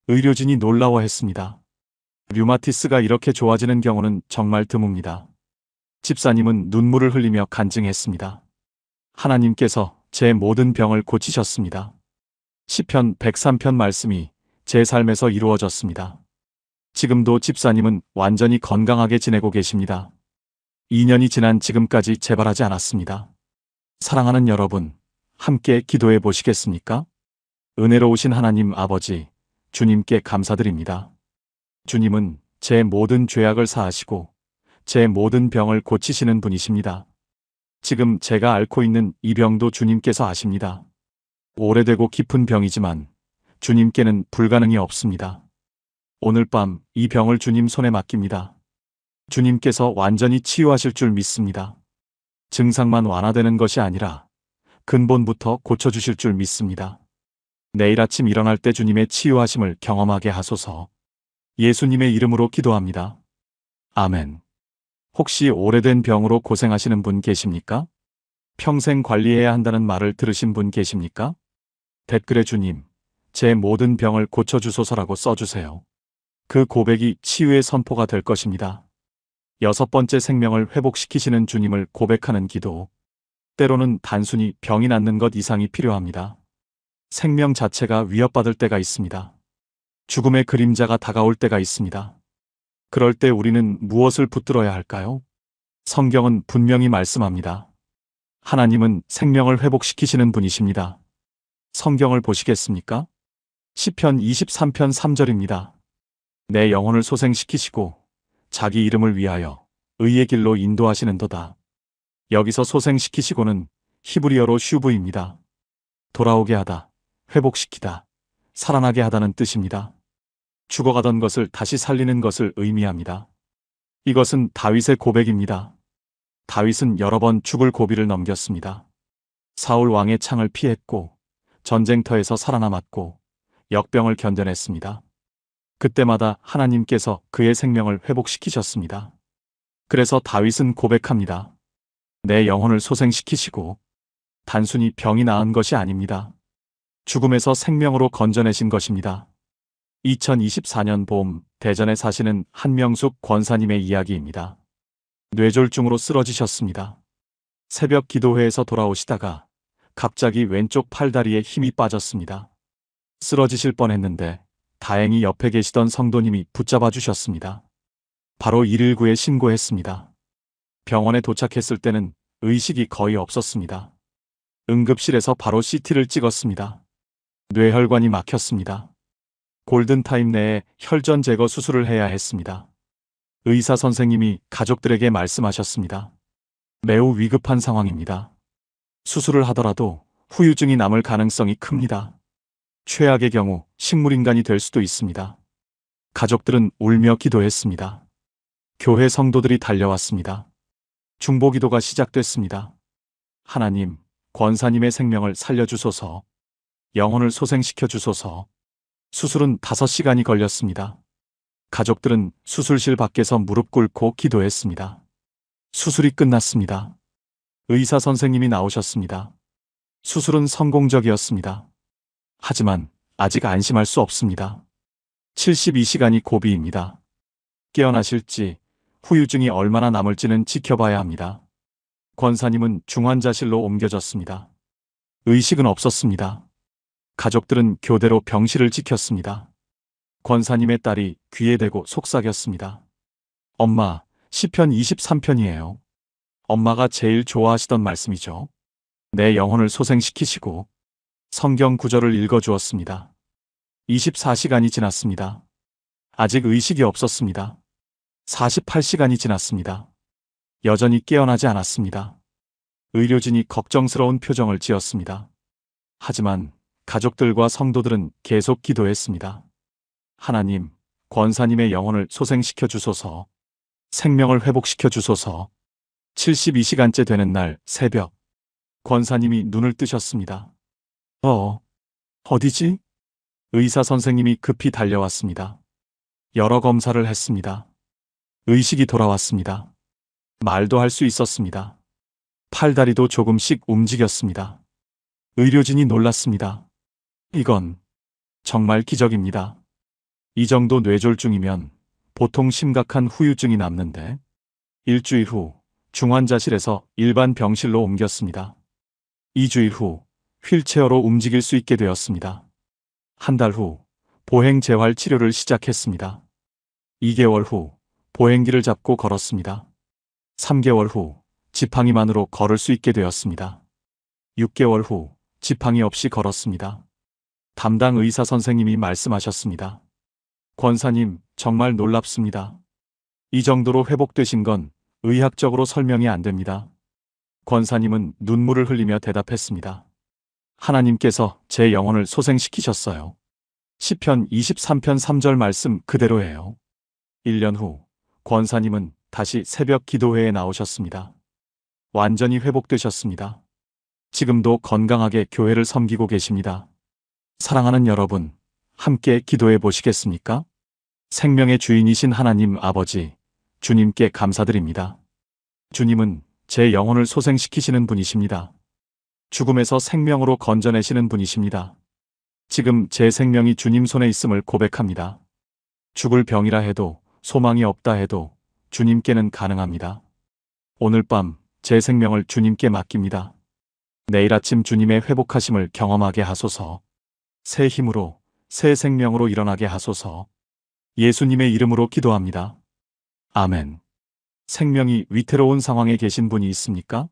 의료진이 놀라워했습니다. 류마티스가 이렇게 좋아지는 경우는 정말 드뭅니다. 집사님은 눈물을 흘리며 간증했습니다. 하나님께서 제 모든 병을 고치셨습니다. 시편 103편 말씀이 제 삶에서 이루어졌습니다. 지금도 집사님은 완전히 건강하게 지내고 계십니다. 2년이 지난 지금까지 재발하지 않았습니다. 사랑하는 여러분, 함께 기도해 보시겠습니까? 은혜로우신 하나님 아버지, 주님께 감사드립니다. 주님은 제 모든 죄악을 사하시고 제 모든 병을 고치시는 분이십니다. 지금 제가 앓고 있는 이 병도 주님께서 아십니다. 오래되고 깊은 병이지만 주님께는 불가능이 없습니다. 오늘 밤 이 병을 주님 손에 맡깁니다. 주님께서 완전히 치유하실 줄 믿습니다. 증상만 완화되는 것이 아니라 근본부터 고쳐주실 줄 믿습니다. 내일 아침 일어날 때 주님의 치유하심을 경험하게 하소서. 예수님의 이름으로 기도합니다. 아멘. 혹시 오래된 병으로 고생하시는 분 계십니까? 평생 관리해야 한다는 말을 들으신 분 계십니까? 댓글에 주님, 제 모든 병을 고쳐주소서라고 써주세요. 그 고백이 치유의 선포가 될 것입니다. 6번째, 생명을 회복시키시는 주님을 고백하는 기도. 때로는 단순히 병이 낫는 것 이상이 필요합니다. 생명 자체가 위협받을 때가 있습니다. 죽음의 그림자가 다가올 때가 있습니다. 그럴 때 우리는 무엇을 붙들어야 할까요? 성경은 분명히 말씀합니다. 하나님은 생명을 회복시키시는 분이십니다. 성경을 보시겠습니까? 시편 23편 3절입니다. 내 영혼을 소생시키시고 자기 이름을 위하여 의의 길로 인도하시는도다. 여기서 소생시키시고는 히브리어로 슈브입니다. 돌아오게 하다, 회복시키다, 살아나게 하다는 뜻입니다. 죽어가던 것을 다시 살리는 것을 의미합니다. 이것은 다윗의 고백입니다. 다윗은 여러 번 죽을 고비를 넘겼습니다. 사울 왕의 창을 피했고 전쟁터에서 살아남았고 역병을 견뎌냈습니다. 그때마다 하나님께서 그의 생명을 회복시키셨습니다. 그래서 다윗은 고백합니다. 내 영혼을 소생시키시고 단순히 병이 나은 것이 아닙니다. 죽음에서 생명으로 건져내신 것입니다. 2024년 봄 대전에 사시는 한명숙 권사님의 이야기입니다. 뇌졸중으로 쓰러지셨습니다. 새벽 기도회에서 돌아오시다가 갑자기 왼쪽 팔다리에 힘이 빠졌습니다. 쓰러지실 뻔했는데 다행히 옆에 계시던 성도님이 붙잡아 주셨습니다. 바로 119에 신고했습니다. 병원에 도착했을 때는 의식이 거의 없었습니다. 응급실에서 바로 CT를 찍었습니다. 뇌혈관이 막혔습니다. 골든타임 내에 혈전 제거 수술을 해야 했습니다. 의사 선생님이 가족들에게 말씀하셨습니다. 매우 위급한 상황입니다. 수술을 하더라도 후유증이 남을 가능성이 큽니다. 최악의 경우 식물인간이 될 수도 있습니다. 가족들은 울며 기도했습니다. 교회 성도들이 달려왔습니다. 중보기도가 시작됐습니다. 하나님, 권사님의 생명을 살려주소서. 영혼을 소생시켜 주소서. 수술은 5시간이 걸렸습니다. 가족들은 수술실 밖에서 무릎 꿇고 기도했습니다. 수술이 끝났습니다. 의사 선생님이 나오셨습니다. 수술은 성공적이었습니다. 하지만 아직 안심할 수 없습니다. 72시간이 고비입니다. 깨어나실지, 후유증이 얼마나 남을지는 지켜봐야 합니다. 권사님은 중환자실로 옮겨졌습니다. 의식은 없었습니다. 가족들은 교대로 병실을 지켰습니다. 권사님의 딸이 귀에 대고 속삭였습니다. 엄마, 시편 23편이에요. 엄마가 제일 좋아하시던 말씀이죠. 내 영혼을 소생시키시고 성경 구절을 읽어주었습니다. 24시간이 지났습니다. 아직 의식이 없었습니다. 48시간이 지났습니다. 여전히 깨어나지 않았습니다. 의료진이 걱정스러운 표정을 지었습니다. 하지만 가족들과 성도들은 계속 기도했습니다. 하나님, 권사님의 영혼을 소생시켜 주소서. 생명을 회복시켜 주소서. 72시간째 되는 날 새벽, 권사님이 눈을 뜨셨습니다. 어디지? 의사 선생님이 급히 달려왔습니다. 여러 검사를 했습니다. 의식이 돌아왔습니다. 말도 할 수 있었습니다. 팔다리도 조금씩 움직였습니다. 의료진이 놀랐습니다. 이건 정말 기적입니다. 이 정도 뇌졸중이면 보통 심각한 후유증이 남는데, 일주일 후 중환자실에서 일반 병실로 옮겼습니다. 2주일 후 휠체어로 움직일 수 있게 되었습니다. 한 달 후 보행 재활 치료를 시작했습니다. 2개월 후 보행기를 잡고 걸었습니다. 3개월 후 지팡이만으로 걸을 수 있게 되었습니다. 6개월 후 지팡이 없이 걸었습니다. 담당 의사 선생님이 말씀하셨습니다. 권사님, 정말 놀랍습니다. 이 정도로 회복되신 건 의학적으로 설명이 안 됩니다. 권사님은 눈물을 흘리며 대답했습니다. 하나님께서 제 영혼을 소생시키셨어요. 시편 23편 3절 말씀 그대로예요. 1년 후 권사님은 다시 새벽 기도회에 나오셨습니다. 완전히 회복되셨습니다. 지금도 건강하게 교회를 섬기고 계십니다. 사랑하는 여러분, 함께 기도해 보시겠습니까? 생명의 주인이신 하나님 아버지, 주님께 감사드립니다. 주님은 제 영혼을 소생시키시는 분이십니다. 죽음에서 생명으로 건져내시는 분이십니다. 지금 제 생명이 주님 손에 있음을 고백합니다. 죽을 병이라 해도 소망이 없다 해도 주님께는 가능합니다. 오늘 밤 제 생명을 주님께 맡깁니다. 내일 아침 주님의 회복하심을 경험하게 하소서. 새 힘으로, 새 생명으로 일어나게 하소서. 예수님의 이름으로 기도합니다. 아멘. 생명이 위태로운 상황에 계신 분이 있습니까?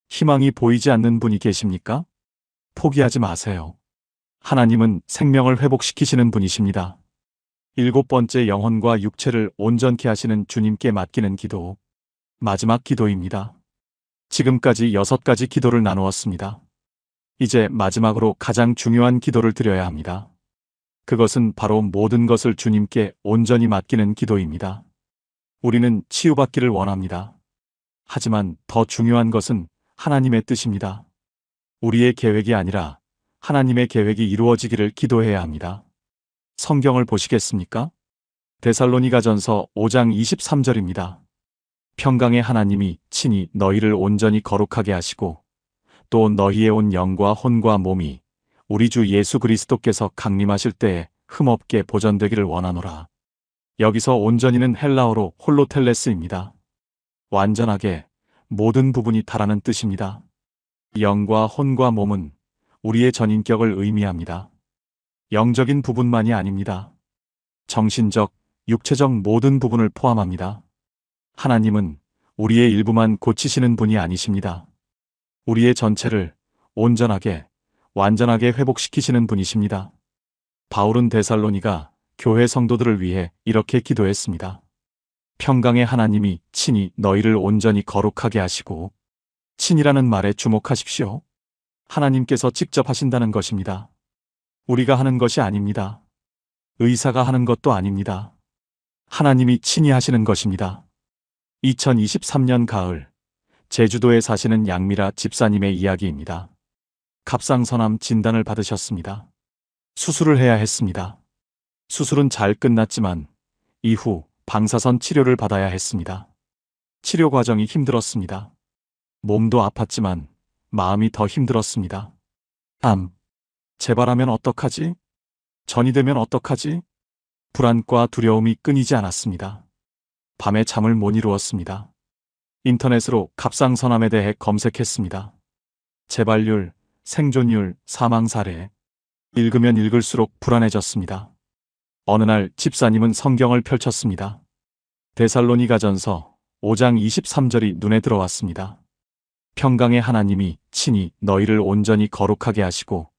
희망이 보이지 않는 분이 계십니까? 포기하지 마세요. 하나님은 생명을 회복시키시는 분이십니다. 7번째, 영혼과 육체를 온전케 하시는 주님께 맡기는 기도. 마지막 기도입니다. 지금까지 6가지 기도를 나누었습니다. 이제 마지막으로 가장 중요한 기도를 드려야 합니다. 그것은 바로 모든 것을 주님께 온전히 맡기는 기도입니다. 우리는 치유받기를 원합니다. 하지만 더 중요한 것은 하나님의 뜻입니다. 우리의 계획이 아니라 하나님의 계획이 이루어지기를 기도해야 합니다. 성경을 보시겠습니까? 데살로니가전서 5장 23절입니다. 평강의 하나님이 친히 너희를 온전히 거룩하게 하시고 또 너희의 온 영과 혼과 몸이 우리 주 예수 그리스도께서 강림하실 때에 흠없게 보존되기를 원하노라. 여기서 온전히는 헬라어로 홀로텔레스입니다. 완전하게, 모든 부분이 다라는 뜻입니다. 영과 혼과 몸은 우리의 전인격을 의미합니다. 영적인 부분만이 아닙니다. 정신적, 육체적 모든 부분을 포함합니다. 하나님은 우리의 일부만 고치시는 분이 아니십니다. 우리의 전체를 온전하게, 완전하게 회복시키시는 분이십니다. 바울은 데살로니가 교회 성도들을 위해 이렇게 기도했습니다. 평강의 하나님이 친히 너희를 온전히 거룩하게 하시고, 친이라는 말에 주목하십시오. 하나님께서 직접 하신다는 것입니다. 우리가 하는 것이 아닙니다. 의사가 하는 것도 아닙니다. 하나님이 친히 하시는 것입니다. 2023년 가을, 제주도에 사시는 양미라 집사님의 이야기입니다. 갑상선암 진단을 받으셨습니다. 수술을 해야 했습니다. 수술은 잘 끝났지만 이후 방사선 치료를 받아야 했습니다. 치료 과정이 힘들었습니다. 몸도 아팠지만 마음이 더 힘들었습니다. 재발하면 어떡하지? 전이 되면 어떡하지? 불안과 두려움이 끊이지 않았습니다. 밤에 잠을 못 이루었습니다. 인터넷으로 갑상선암에 대해 검색했습니다. 재발률, 생존율, 사망 사례. 읽으면 읽을수록 불안해졌습니다. 어느 날 집사님은 성경을 펼쳤습니다. 데살로니가전서 5장 23절이 눈에 들어왔습니다. 평강의 하나님이 친히 너희를 온전히 거룩하게 하시고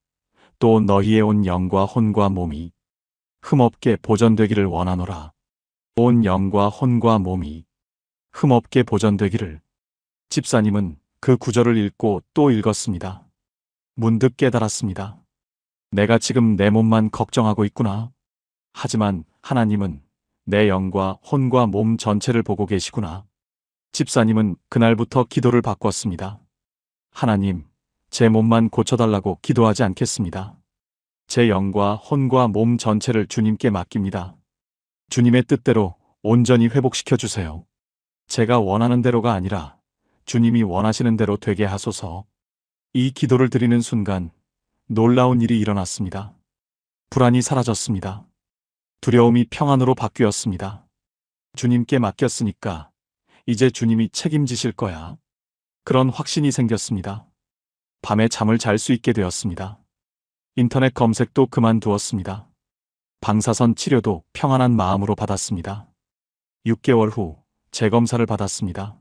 또 너희의 온 영과 혼과 몸이 흠없게 보존되기를 원하노라. 온 영과 혼과 몸이 흠없게 보존되기를. 집사님은 그 구절을 읽고 또 읽었습니다. 문득 깨달았습니다. 내가 지금 내 몸만 걱정하고 있구나. 하지만 하나님은 내 영과 혼과 몸 전체를 보고 계시구나. 집사님은 그날부터 기도를 바꿨습니다. 하나님, 제 몸만 고쳐달라고 기도하지 않겠습니다. 제 영과 혼과 몸 전체를 주님께 맡깁니다. 주님의 뜻대로 온전히 회복시켜 주세요. 제가 원하는 대로가 아니라 주님이 원하시는 대로 되게 하소서. 이 기도를 드리는 순간 놀라운 일이 일어났습니다. 불안이 사라졌습니다. 두려움이 평안으로 바뀌었습니다. 주님께 맡겼으니까 이제 주님이 책임지실 거야. 그런 확신이 생겼습니다. 밤에 잠을 잘 수 있게 되었습니다. 인터넷 검색도 그만두었습니다. 방사선 치료도 평안한 마음으로 받았습니다. 6개월 후 재검사를 받았습니다.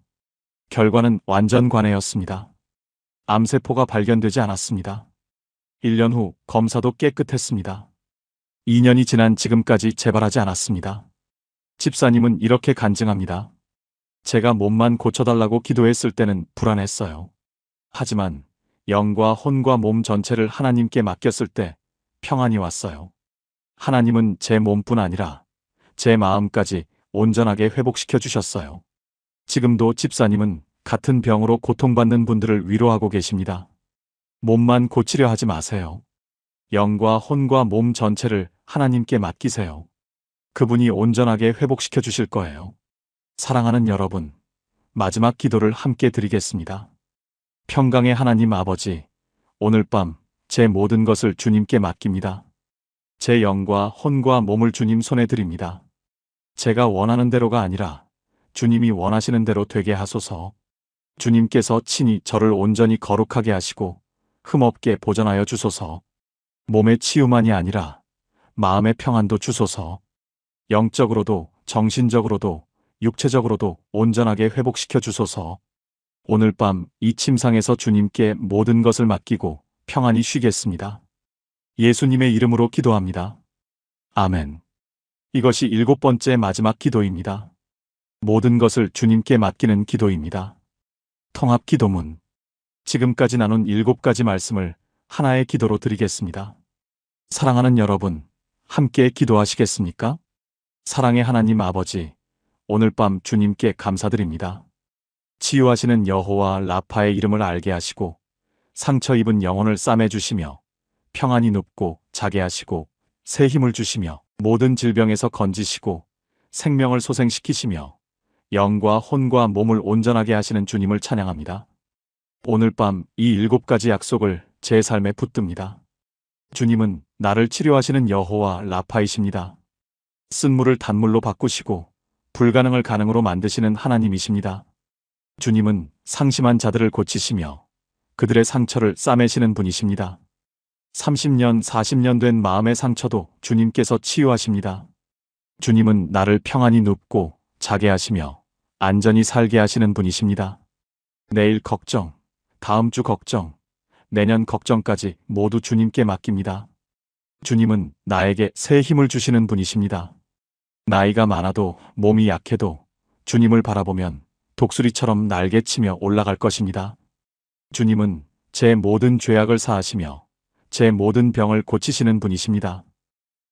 결과는 완전 관해였습니다. 암세포가 발견되지 않았습니다. 1년 후 검사도 깨끗했습니다. 2년이 지난 지금까지 재발하지 않았습니다. 집사님은 이렇게 간증합니다. 제가 몸만 고쳐달라고 기도했을 때는 불안했어요. 하지만 영과 혼과 몸 전체를 하나님께 맡겼을 때 평안이 왔어요. 하나님은 제 몸뿐 아니라 제 마음까지 온전하게 회복시켜 주셨어요. 지금도 집사님은 같은 병으로 고통받는 분들을 위로하고 계십니다. 몸만 고치려 하지 마세요. 영과 혼과 몸 전체를 하나님께 맡기세요. 그분이 온전하게 회복시켜 주실 거예요. 사랑하는 여러분, 마지막 기도를 함께 드리겠습니다. 평강의 하나님 아버지, 오늘 밤 제 모든 것을 주님께 맡깁니다. 제 영과 혼과 몸을 주님 손에 드립니다. 제가 원하는 대로가 아니라 주님이 원하시는 대로 되게 하소서. 주님께서 친히 저를 온전히 거룩하게 하시고 흠없게 보존하여 주소서. 몸의 치유만이 아니라 마음의 평안도 주소서. 영적으로도 정신적으로도 육체적으로도 온전하게 회복시켜 주소서. 오늘 밤 이 침상에서 주님께 모든 것을 맡기고 평안히 쉬겠습니다. 예수님의 이름으로 기도합니다. 아멘. 이것이 7번째 마지막 기도입니다. 모든 것을 주님께 맡기는 기도입니다. 통합 기도문. 지금까지 나눈 7가지 말씀을 하나의 기도로 드리겠습니다. 사랑하는 여러분, 함께 기도하시겠습니까? 사랑의 하나님 아버지, 오늘 밤 주님께 감사드립니다. 치유하시는 여호와 라파의 이름을 알게 하시고 상처 입은 영혼을 싸매주시며 평안이 눕고 자게 하시고 새 힘을 주시며 모든 질병에서 건지시고 생명을 소생시키시며 영과 혼과 몸을 온전하게 하시는 주님을 찬양합니다. 오늘 밤 이 7가지 약속을 제 삶에 붙듭니다. 주님은 나를 치료하시는 여호와 라파이십니다. 쓴 물을 단물로 바꾸시고 불가능을 가능으로 만드시는 하나님이십니다. 주님은 상심한 자들을 고치시며 그들의 상처를 싸매시는 분이십니다. 30년, 40년 된 마음의 상처도 주님께서 치유하십니다. 주님은 나를 평안히 눕고 자게 하시며 안전히 살게 하시는 분이십니다. 내일 걱정, 다음 주 걱정, 내년 걱정까지 모두 주님께 맡깁니다. 주님은 나에게 새 힘을 주시는 분이십니다. 나이가 많아도 몸이 약해도 주님을 바라보면 독수리처럼 날개치며 올라갈 것입니다. 주님은 제 모든 죄악을 사하시며 제 모든 병을 고치시는 분이십니다.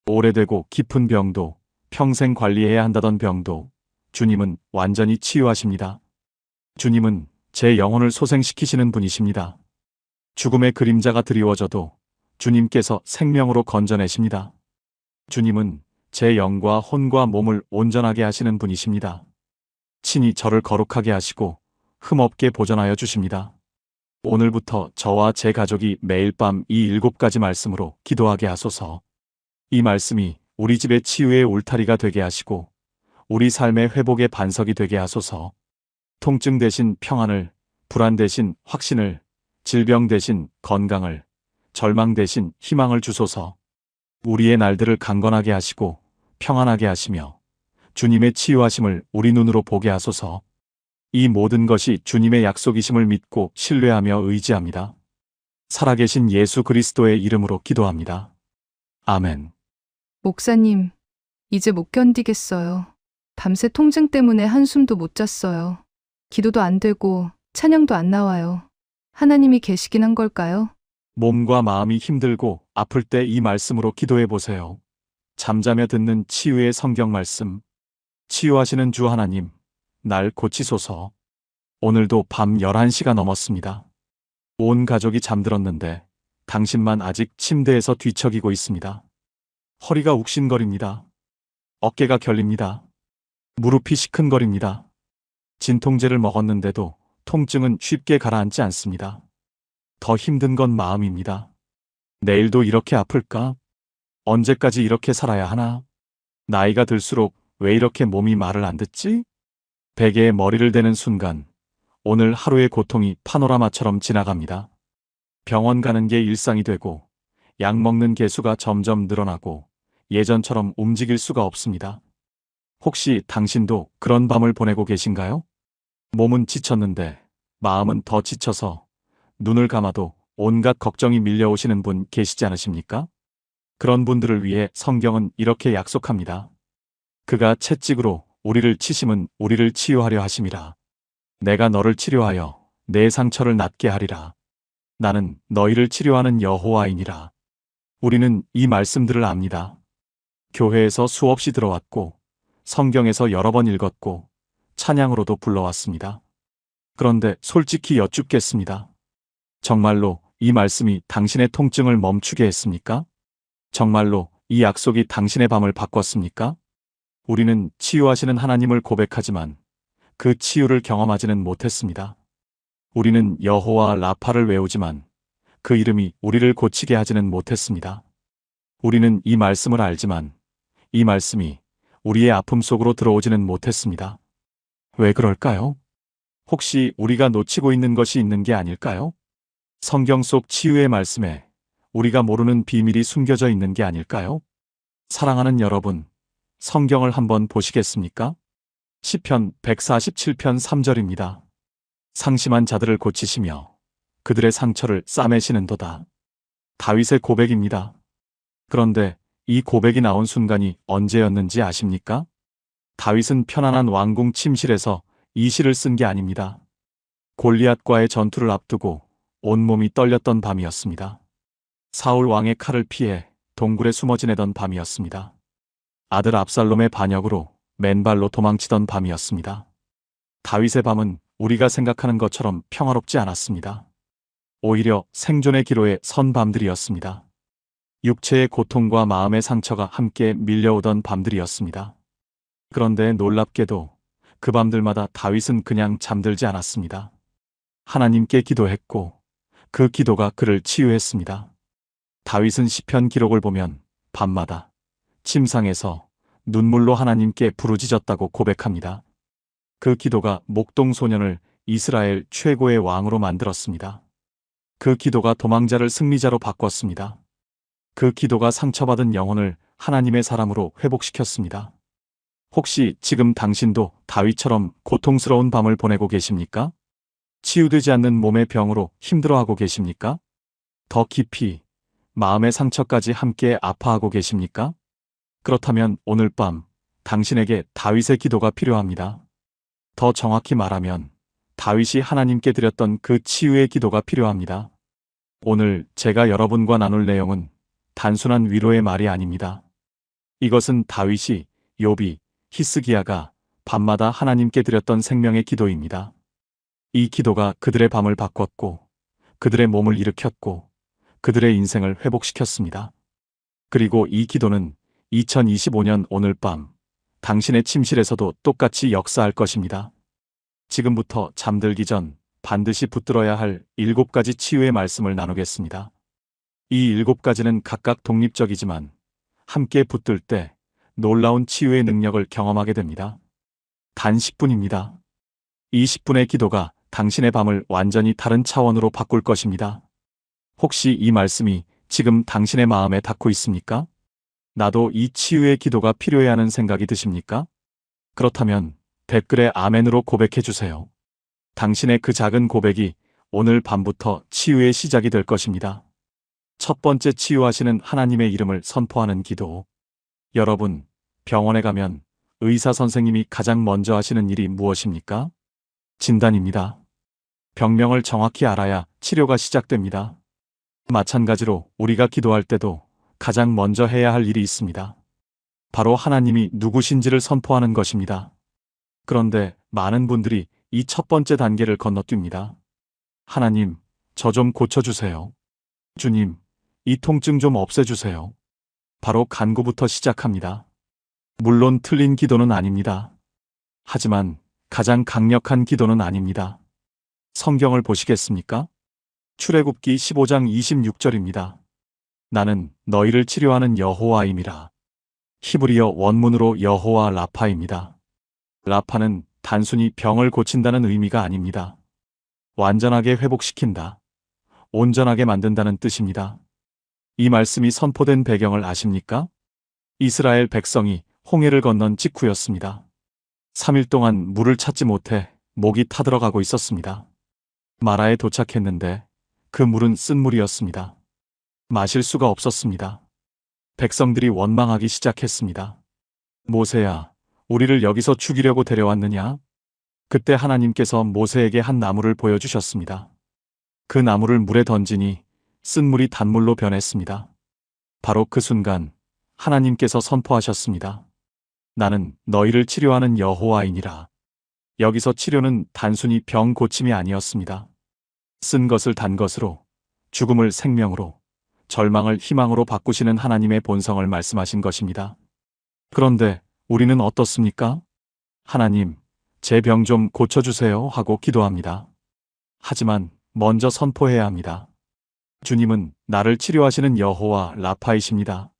오래되고 깊은 병도, 평생 관리해야 한다던 병도 주님은 완전히 치유하십니다. 주님은 제 영혼을 소생시키시는 분이십니다. 죽음의 그림자가 드리워져도 주님께서 생명으로 건져내십니다. 주님은 제 영과 혼과 몸을 온전하게 하시는 분이십니다. 친히 저를 거룩하게 하시고 흠없게 보존하여 주십니다. 오늘부터 저와 제 가족이 매일 밤 이 7가지 말씀으로 기도하게 하소서. 이 말씀이 우리 집의 치유의 울타리가 되게 하시고 우리 삶의 회복의 반석이 되게 하소서. 통증 대신 평안을, 불안 대신 확신을, 질병 대신 건강을, 절망 대신 희망을 주소서. 우리의 날들을 강건하게 하시고 평안하게 하시며 주님의 치유하심을 우리 눈으로 보게 하소서. 이 모든 것이 주님의 약속이심을 믿고 신뢰하며 의지합니다. 살아계신 예수 그리스도의 이름으로 기도합니다. 아멘. 목사님, 이제 못 견디겠어요. 밤새 통증 때문에 한숨도 못 잤어요. 기도도 안 되고 찬양도 안 나와요. 하나님이 계시긴 한 걸까요? 몸과 마음이 힘들고 아플 때 이 말씀으로 기도해 보세요. 잠자며 듣는 치유의 성경 말씀. 치유하시는 주 하나님, 날 고치소서. 오늘도 밤 11시가 넘었습니다. 온 가족이 잠들었는데 당신만 아직 침대에서 뒤척이고 있습니다. 허리가 욱신거립니다. 어깨가 결립니다. 무릎이 시큰거립니다. 진통제를 먹었는데도 통증은 쉽게 가라앉지 않습니다. 더 힘든 건 마음입니다. 내일도 이렇게 아플까? 언제까지 이렇게 살아야 하나? 나이가 들수록 왜 이렇게 몸이 말을 안 듣지? 베개에 머리를 대는 순간 오늘 하루의 고통이 파노라마처럼 지나갑니다. 병원 가는 게 일상이 되고 약 먹는 개수가 점점 늘어나고 예전처럼 움직일 수가 없습니다. 혹시 당신도 그런 밤을 보내고 계신가요? 몸은 지쳤는데 마음은 더 지쳐서 눈을 감아도 온갖 걱정이 밀려오시는 분 계시지 않으십니까? 그런 분들을 위해 성경은 이렇게 약속합니다. 그가 채찍으로 우리를 치심은 우리를 치유하려 하심이라. 내가 너를 치료하여 내 상처를 낫게 하리라. 나는 너희를 치료하는 여호와이니라. 우리는 이 말씀들을 압니다. 교회에서 수없이 들어왔고 성경에서 여러 번 읽었고 찬양으로도 불러왔습니다. 그런데 솔직히 여쭙겠습니다. 정말로 이 말씀이 당신의 통증을 멈추게 했습니까? 정말로 이 약속이 당신의 밤을 바꿨습니까? 우리는 치유하시는 하나님을 고백하지만 그 치유를 경험하지는 못했습니다. 우리는 여호와 라파를 외우지만 그 이름이 우리를 고치게 하지는 못했습니다. 우리는 이 말씀을 알지만 이 말씀이 우리의 아픔 속으로 들어오지는 못했습니다. 왜 그럴까요? 혹시 우리가 놓치고 있는 것이 있는 게 아닐까요? 성경 속 치유의 말씀에 우리가 모르는 비밀이 숨겨져 있는 게 아닐까요? 사랑하는 여러분, 성경을 한번 보시겠습니까? 시편 147편 3절입니다. 상심한 자들을 고치시며 그들의 상처를 싸매시는도다. 다윗의 고백입니다. 그런데 이 고백이 나온 순간이 언제였는지 아십니까? 다윗은 편안한 왕궁 침실에서 이 시를 쓴 게 아닙니다. 골리앗과의 전투를 앞두고 온몸이 떨렸던 밤이었습니다. 사울 왕의 칼을 피해 동굴에 숨어 지내던 밤이었습니다. 아들 압살롬의 반역으로 맨발로 도망치던 밤이었습니다. 다윗의 밤은 우리가 생각하는 것처럼 평화롭지 않았습니다. 오히려 생존의 기로에 선 밤들이었습니다. 육체의 고통과 마음의 상처가 함께 밀려오던 밤들이었습니다. 그런데 놀랍게도 그 밤들마다 다윗은 그냥 잠들지 않았습니다. 하나님께 기도했고 그 기도가 그를 치유했습니다. 다윗은 시편 기록을 보면 밤마다 침상에서 눈물로 하나님께 부르짖었다고 고백합니다. 그 기도가 목동 소년을 이스라엘 최고의 왕으로 만들었습니다. 그 기도가 도망자를 승리자로 바꿨습니다. 그 기도가 상처받은 영혼을 하나님의 사람으로 회복시켰습니다. 혹시 지금 당신도 다윗처럼 고통스러운 밤을 보내고 계십니까? 치유되지 않는 몸의 병으로 힘들어하고 계십니까? 더 깊이 마음의 상처까지 함께 아파하고 계십니까? 그렇다면 오늘 밤 당신에게 다윗의 기도가 필요합니다. 더 정확히 말하면 다윗이 하나님께 드렸던 그 치유의 기도가 필요합니다. 오늘 제가 여러분과 나눌 내용은 단순한 위로의 말이 아닙니다. 이것은 다윗이, 욥이, 히스기야가 밤마다 하나님께 드렸던 생명의 기도입니다. 이 기도가 그들의 밤을 바꿨고, 그들의 몸을 일으켰고, 그들의 인생을 회복시켰습니다. 그리고 이 기도는 2025년 오늘 밤, 당신의 침실에서도 똑같이 역사할 것입니다. 지금부터 잠들기 전 반드시 붙들어야 할 7가지 치유의 말씀을 나누겠습니다. 이 7가지는 각각 독립적이지만 함께 붙들 때 놀라운 치유의 능력을 경험하게 됩니다. 단 10분입니다. 이 10분의 기도가 당신의 밤을 완전히 다른 차원으로 바꿀 것입니다. 혹시 이 말씀이 지금 당신의 마음에 닿고 있습니까? 나도 이 치유의 기도가 필요해 하는 생각이 드십니까? 그렇다면 댓글에 아멘으로 고백해 주세요. 당신의 그 작은 고백이 오늘 밤부터 치유의 시작이 될 것입니다. 첫 번째, 치유하시는 하나님의 이름을 선포하는 기도. 여러분, 병원에 가면 의사 선생님이 가장 먼저 하시는 일이 무엇입니까? 진단입니다. 병명을 정확히 알아야 치료가 시작됩니다. 마찬가지로 우리가 기도할 때도 가장 먼저 해야 할 일이 있습니다. 바로 하나님이 누구신지를 선포하는 것입니다. 그런데 많은 분들이 이 첫 번째 단계를 건너뜁니다. 하나님, 저 좀 고쳐주세요. 주님, 이 통증 좀 없애주세요. 바로 간구부터 시작합니다. 물론 틀린 기도는 아닙니다. 하지만 가장 강력한 기도는 아닙니다. 성경을 보시겠습니까? 출애굽기 15장 26절입니다. 나는 너희를 치료하는 여호와임이라. 히브리어 원문으로 여호와 라파입니다. 라파는 단순히 병을 고친다는 의미가 아닙니다. 완전하게 회복시킨다, 온전하게 만든다는 뜻입니다. 이 말씀이 선포된 배경을 아십니까? 이스라엘 백성이 홍해를 건넌 직후였습니다. 3일 동안 물을 찾지 못해 목이 타들어가고 있었습니다. 마라에 도착했는데 그 물은 쓴 물이었습니다. 마실 수가 없었습니다. 백성들이 원망하기 시작했습니다. 모세야, 우리를 여기서 죽이려고 데려왔느냐? 그때 하나님께서 모세에게 한 나무를 보여주셨습니다. 그 나무를 물에 던지니 쓴 물이 단물로 변했습니다. 바로 그 순간 하나님께서 선포하셨습니다. 나는 너희를 치료하는 여호와이니라. 여기서 치료는 단순히 병 고침이 아니었습니다. 쓴 것을 단 것으로, 죽음을 생명으로, 절망을 희망으로 바꾸시는 하나님의 본성을 말씀하신 것입니다. 그런데 우리는 어떻습니까? 하나님, 제 병 좀 고쳐주세요 하고 기도합니다. 하지만 먼저 선포해야 합니다. 주님은 나를 치료하시는 여호와 라파이십니다.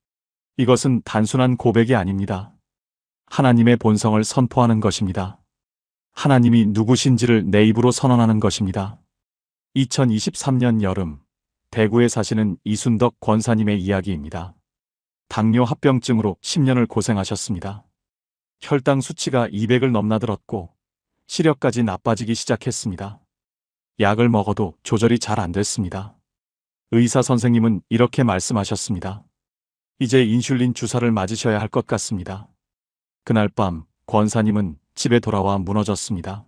이것은 단순한 고백이 아닙니다. 하나님의 본성을 선포하는 것입니다. 하나님이 누구신지를 내 입으로 선언하는 것입니다. 2023년 여름, 대구에 사시는 이순덕 권사님의 이야기입니다. 당뇨 합병증으로 10년을 고생하셨습니다. 혈당 수치가 200을 넘나들었고 시력까지 나빠지기 시작했습니다. 약을 먹어도 조절이 잘 안 됐습니다. 의사 선생님은 이렇게 말씀하셨습니다. 이제 인슐린 주사를 맞으셔야 할 것 같습니다. 그날 밤 권사님은 집에 돌아와 무너졌습니다.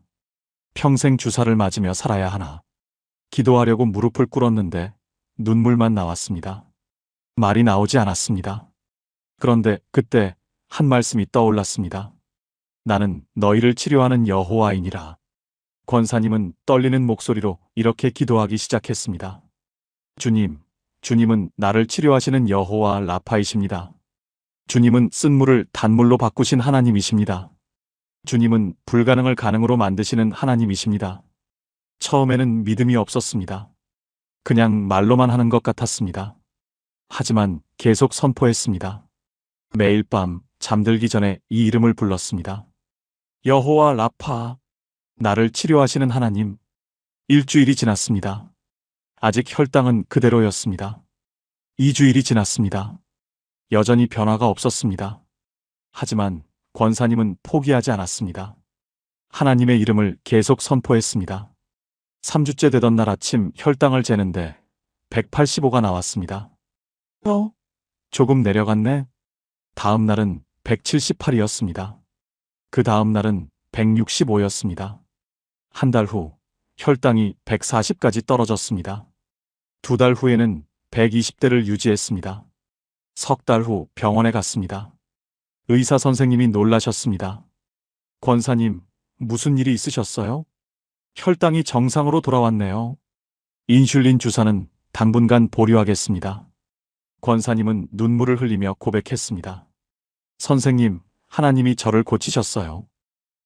평생 주사를 맞으며 살아야 하나. 기도하려고 무릎을 꿇었는데 눈물만 나왔습니다. 말이 나오지 않았습니다. 그런데 그때 한 말씀이 떠올랐습니다. 나는 너희를 치료하는 여호와이니라. 권사님은 떨리는 목소리로 이렇게 기도하기 시작했습니다. 주님, 주님은 나를 치료하시는 여호와 라파이십니다. 주님은 쓴 물을 단물로 바꾸신 하나님이십니다. 주님은 불가능을 가능으로 만드시는 하나님이십니다. 처음에는 믿음이 없었습니다. 그냥 말로만 하는 것 같았습니다. 하지만 계속 선포했습니다. 매일 밤 잠들기 전에 이 이름을 불렀습니다. 여호와 라파, 나를 치료하시는 하나님. 일주일이 지났습니다. 아직 혈당은 그대로였습니다. 2주일이 지났습니다. 여전히 변화가 없었습니다. 하지만 권사님은 포기하지 않았습니다. 하나님의 이름을 계속 선포했습니다. 3주째 되던 날 아침 혈당을 재는데 185가 나왔습니다. 조금 내려갔네? 다음 날은 178이었습니다. 그 다음 날은 165였습니다. 한 달 후 혈당이 140까지 떨어졌습니다. 2달 후에는 120대를 유지했습니다. 석 달 후 병원에 갔습니다. 의사 선생님이 놀라셨습니다. 권사님, 무슨 일이 있으셨어요? 혈당이 정상으로 돌아왔네요. 인슐린 주사는 당분간 보류하겠습니다. 권사님은 눈물을 흘리며 고백했습니다. 선생님, 하나님이 저를 고치셨어요.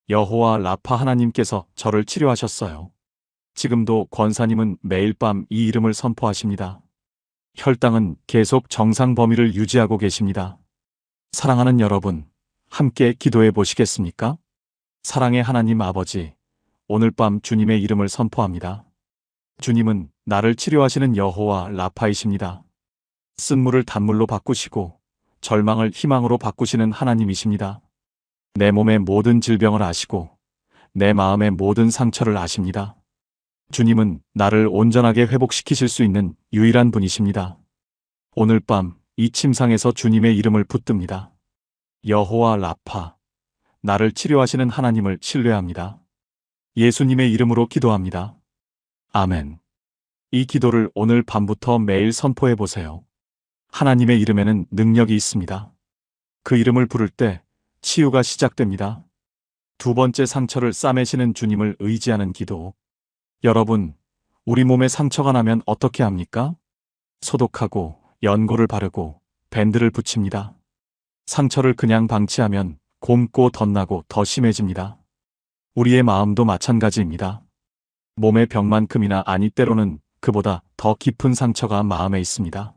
여호와 라파 하나님께서 저를 치료하셨어요. 지금도 권사님은 매일 밤 이 이름을 선포하십니다. 혈당은 계속 정상 범위를 유지하고 계십니다. 사랑하는 여러분, 함께 기도해 보시겠습니까? 사랑의 하나님 아버지, 오늘 밤 주님의 이름을 선포합니다. 주님은 나를 치료하시는 여호와 라파이십니다. 쓴물을 단물로 바꾸시고 절망을 희망으로 바꾸시는 하나님이십니다. 내 몸의 모든 질병을 아시고 내 마음의 모든 상처를 아십니다. 주님은 나를 온전하게 회복시키실 수 있는 유일한 분이십니다. 오늘 밤 이 침상에서 주님의 이름을 붙듭니다. 여호와 라파, 나를 치료하시는 하나님을 신뢰합니다. 예수님의 이름으로 기도합니다. 아멘. 이 기도를 오늘 밤부터 매일 선포해 보세요. 하나님의 이름에는 능력이 있습니다. 그 이름을 부를 때 치유가 시작됩니다. 2번째, 상처를 싸매시는 주님을 의지하는 기도. 여러분, 우리 몸에 상처가 나면 어떻게 합니까? 소독하고 연고를 바르고 밴드를 붙입니다. 상처를 그냥 방치하면 곪고 덧나고 더 심해집니다. 우리의 마음도 마찬가지입니다. 몸의 병만큼이나 아니 때로는 그보다 더 깊은 상처가 마음에 있습니다.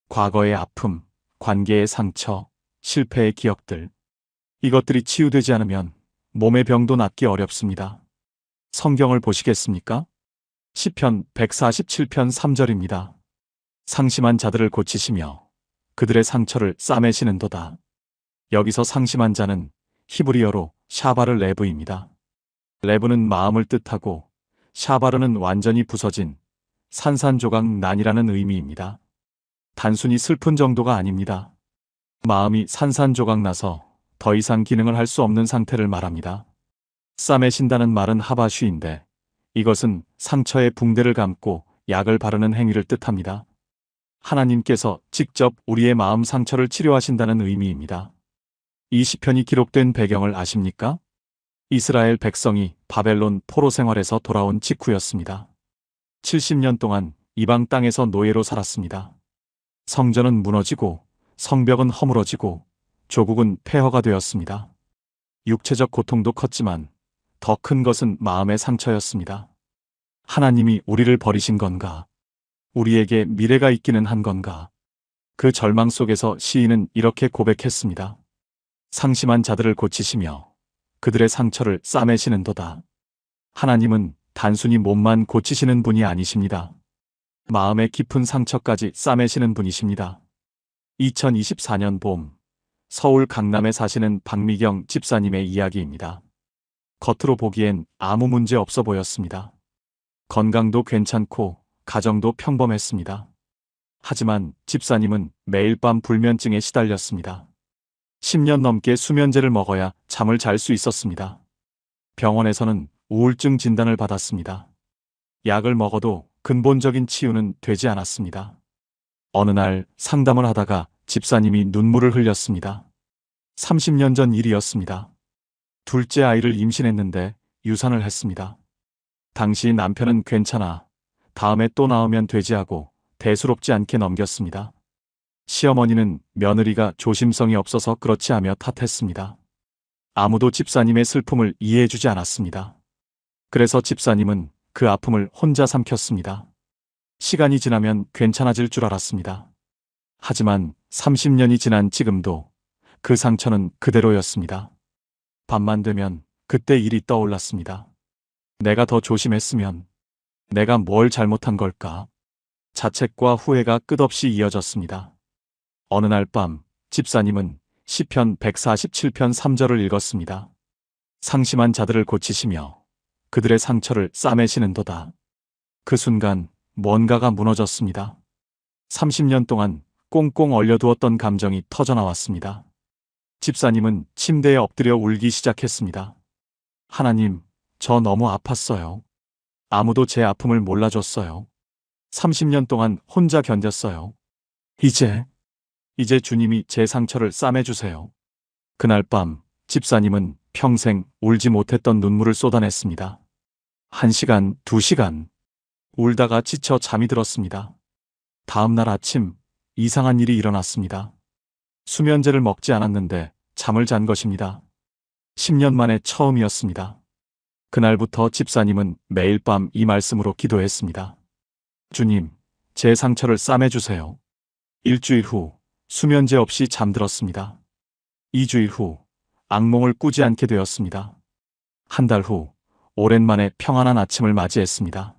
과거의 아픔, 관계의 상처, 실패의 기억들. 이것들이 치유되지 않으면 몸의 병도 낫기 어렵습니다. 성경을 보시겠습니까? 시편 147편 3절입니다. 상심한 자들을 고치시며 그들의 상처를 싸매시는도다. 여기서 상심한 자는 히브리어로 샤바르 레브입니다. 레브는 마음을 뜻하고 샤바르는 완전히 부서진 산산조각난이라는 의미입니다. 단순히 슬픈 정도가 아닙니다. 마음이 산산조각나서 더 이상 기능을 할 수 없는 상태를 말합니다. 싸매신다는 말은 하바쉬인데 이것은 상처의 붕대를 감고 약을 바르는 행위를 뜻합니다. 하나님께서 직접 우리의 마음 상처를 치료하신다는 의미입니다. 이 시편이 기록된 배경을 아십니까? 이스라엘 백성이 바벨론 포로 생활에서 돌아온 직후였습니다. 70년 동안 이방 땅에서 노예로 살았습니다. 성전은 무너지고 성벽은 허물어지고 조국은 폐허가 되었습니다. 육체적 고통도 컸지만 더 큰 것은 마음의 상처였습니다. 하나님이 우리를 버리신 건가? 우리에게 미래가 있기는 한 건가? 그 절망 속에서 시인은 이렇게 고백했습니다. 상심한 자들을 고치시며 그들의 상처를 싸매시는도다. 하나님은 단순히 몸만 고치시는 분이 아니십니다. 마음의 깊은 상처까지 싸매시는 분이십니다. 2024년 봄, 서울 강남에 사시는 박미경 집사님의 이야기입니다. 겉으로 보기엔 아무 문제 없어 보였습니다. 건강도 괜찮고 가정도 평범했습니다. 하지만 집사님은 매일 밤 불면증에 시달렸습니다. 10년 넘게 수면제를 먹어야 잠을 잘 수 있었습니다. 병원에서는 우울증 진단을 받았습니다. 약을 먹어도 근본적인 치유는 되지 않았습니다. 어느 날 상담을 하다가 집사님이 눈물을 흘렸습니다. 30년 전 일이었습니다. 둘째 아이를 임신했는데 유산을 했습니다. 당시 남편은 괜찮아, 다음에 또 낳으면 되지 하고 대수롭지 않게 넘겼습니다. 시어머니는 며느리가 조심성이 없어서 그렇지 하며 탓했습니다. 아무도 집사님의 슬픔을 이해해주지 않았습니다. 그래서 집사님은 그 아픔을 혼자 삼켰습니다. 시간이 지나면 괜찮아질 줄 알았습니다. 하지만 30년이 지난 지금도 그 상처는 그대로였습니다. 밤만 되면 그때 일이 떠올랐습니다. 내가 더 조심했으면, 내가 뭘 잘못한 걸까? 자책과 후회가 끝없이 이어졌습니다. 어느 날 밤 집사님은 시편 147편 3절을 읽었습니다. 상심한 자들을 고치시며 그들의 상처를 싸매시는도다. 그 순간 뭔가가 무너졌습니다. 30년 동안 꽁꽁 얼려두었던 감정이 터져나왔습니다. 집사님은 침대에 엎드려 울기 시작했습니다. 하나님, 저 너무 아팠어요. 아무도 제 아픔을 몰라줬어요. 30년 동안 혼자 견뎠어요. 이제 주님이 제 상처를 싸매주세요. 그날 밤 집사님은 평생 울지 못했던 눈물을 쏟아냈습니다. 1시간, 2시간 울다가 지쳐 잠이 들었습니다. 다음 날 아침 이상한 일이 일어났습니다. 수면제를 먹지 않았는데 잠을 잔 것입니다. 10년 만에 처음이었습니다. 그날부터 집사님은 매일 밤 이 말씀으로 기도했습니다. 주님, 제 상처를 싸매주세요. 일주일 후 수면제 없이 잠들었습니다. 2주일 후 악몽을 꾸지 않게 되었습니다. 한 달 후 오랜만에 평안한 아침을 맞이했습니다.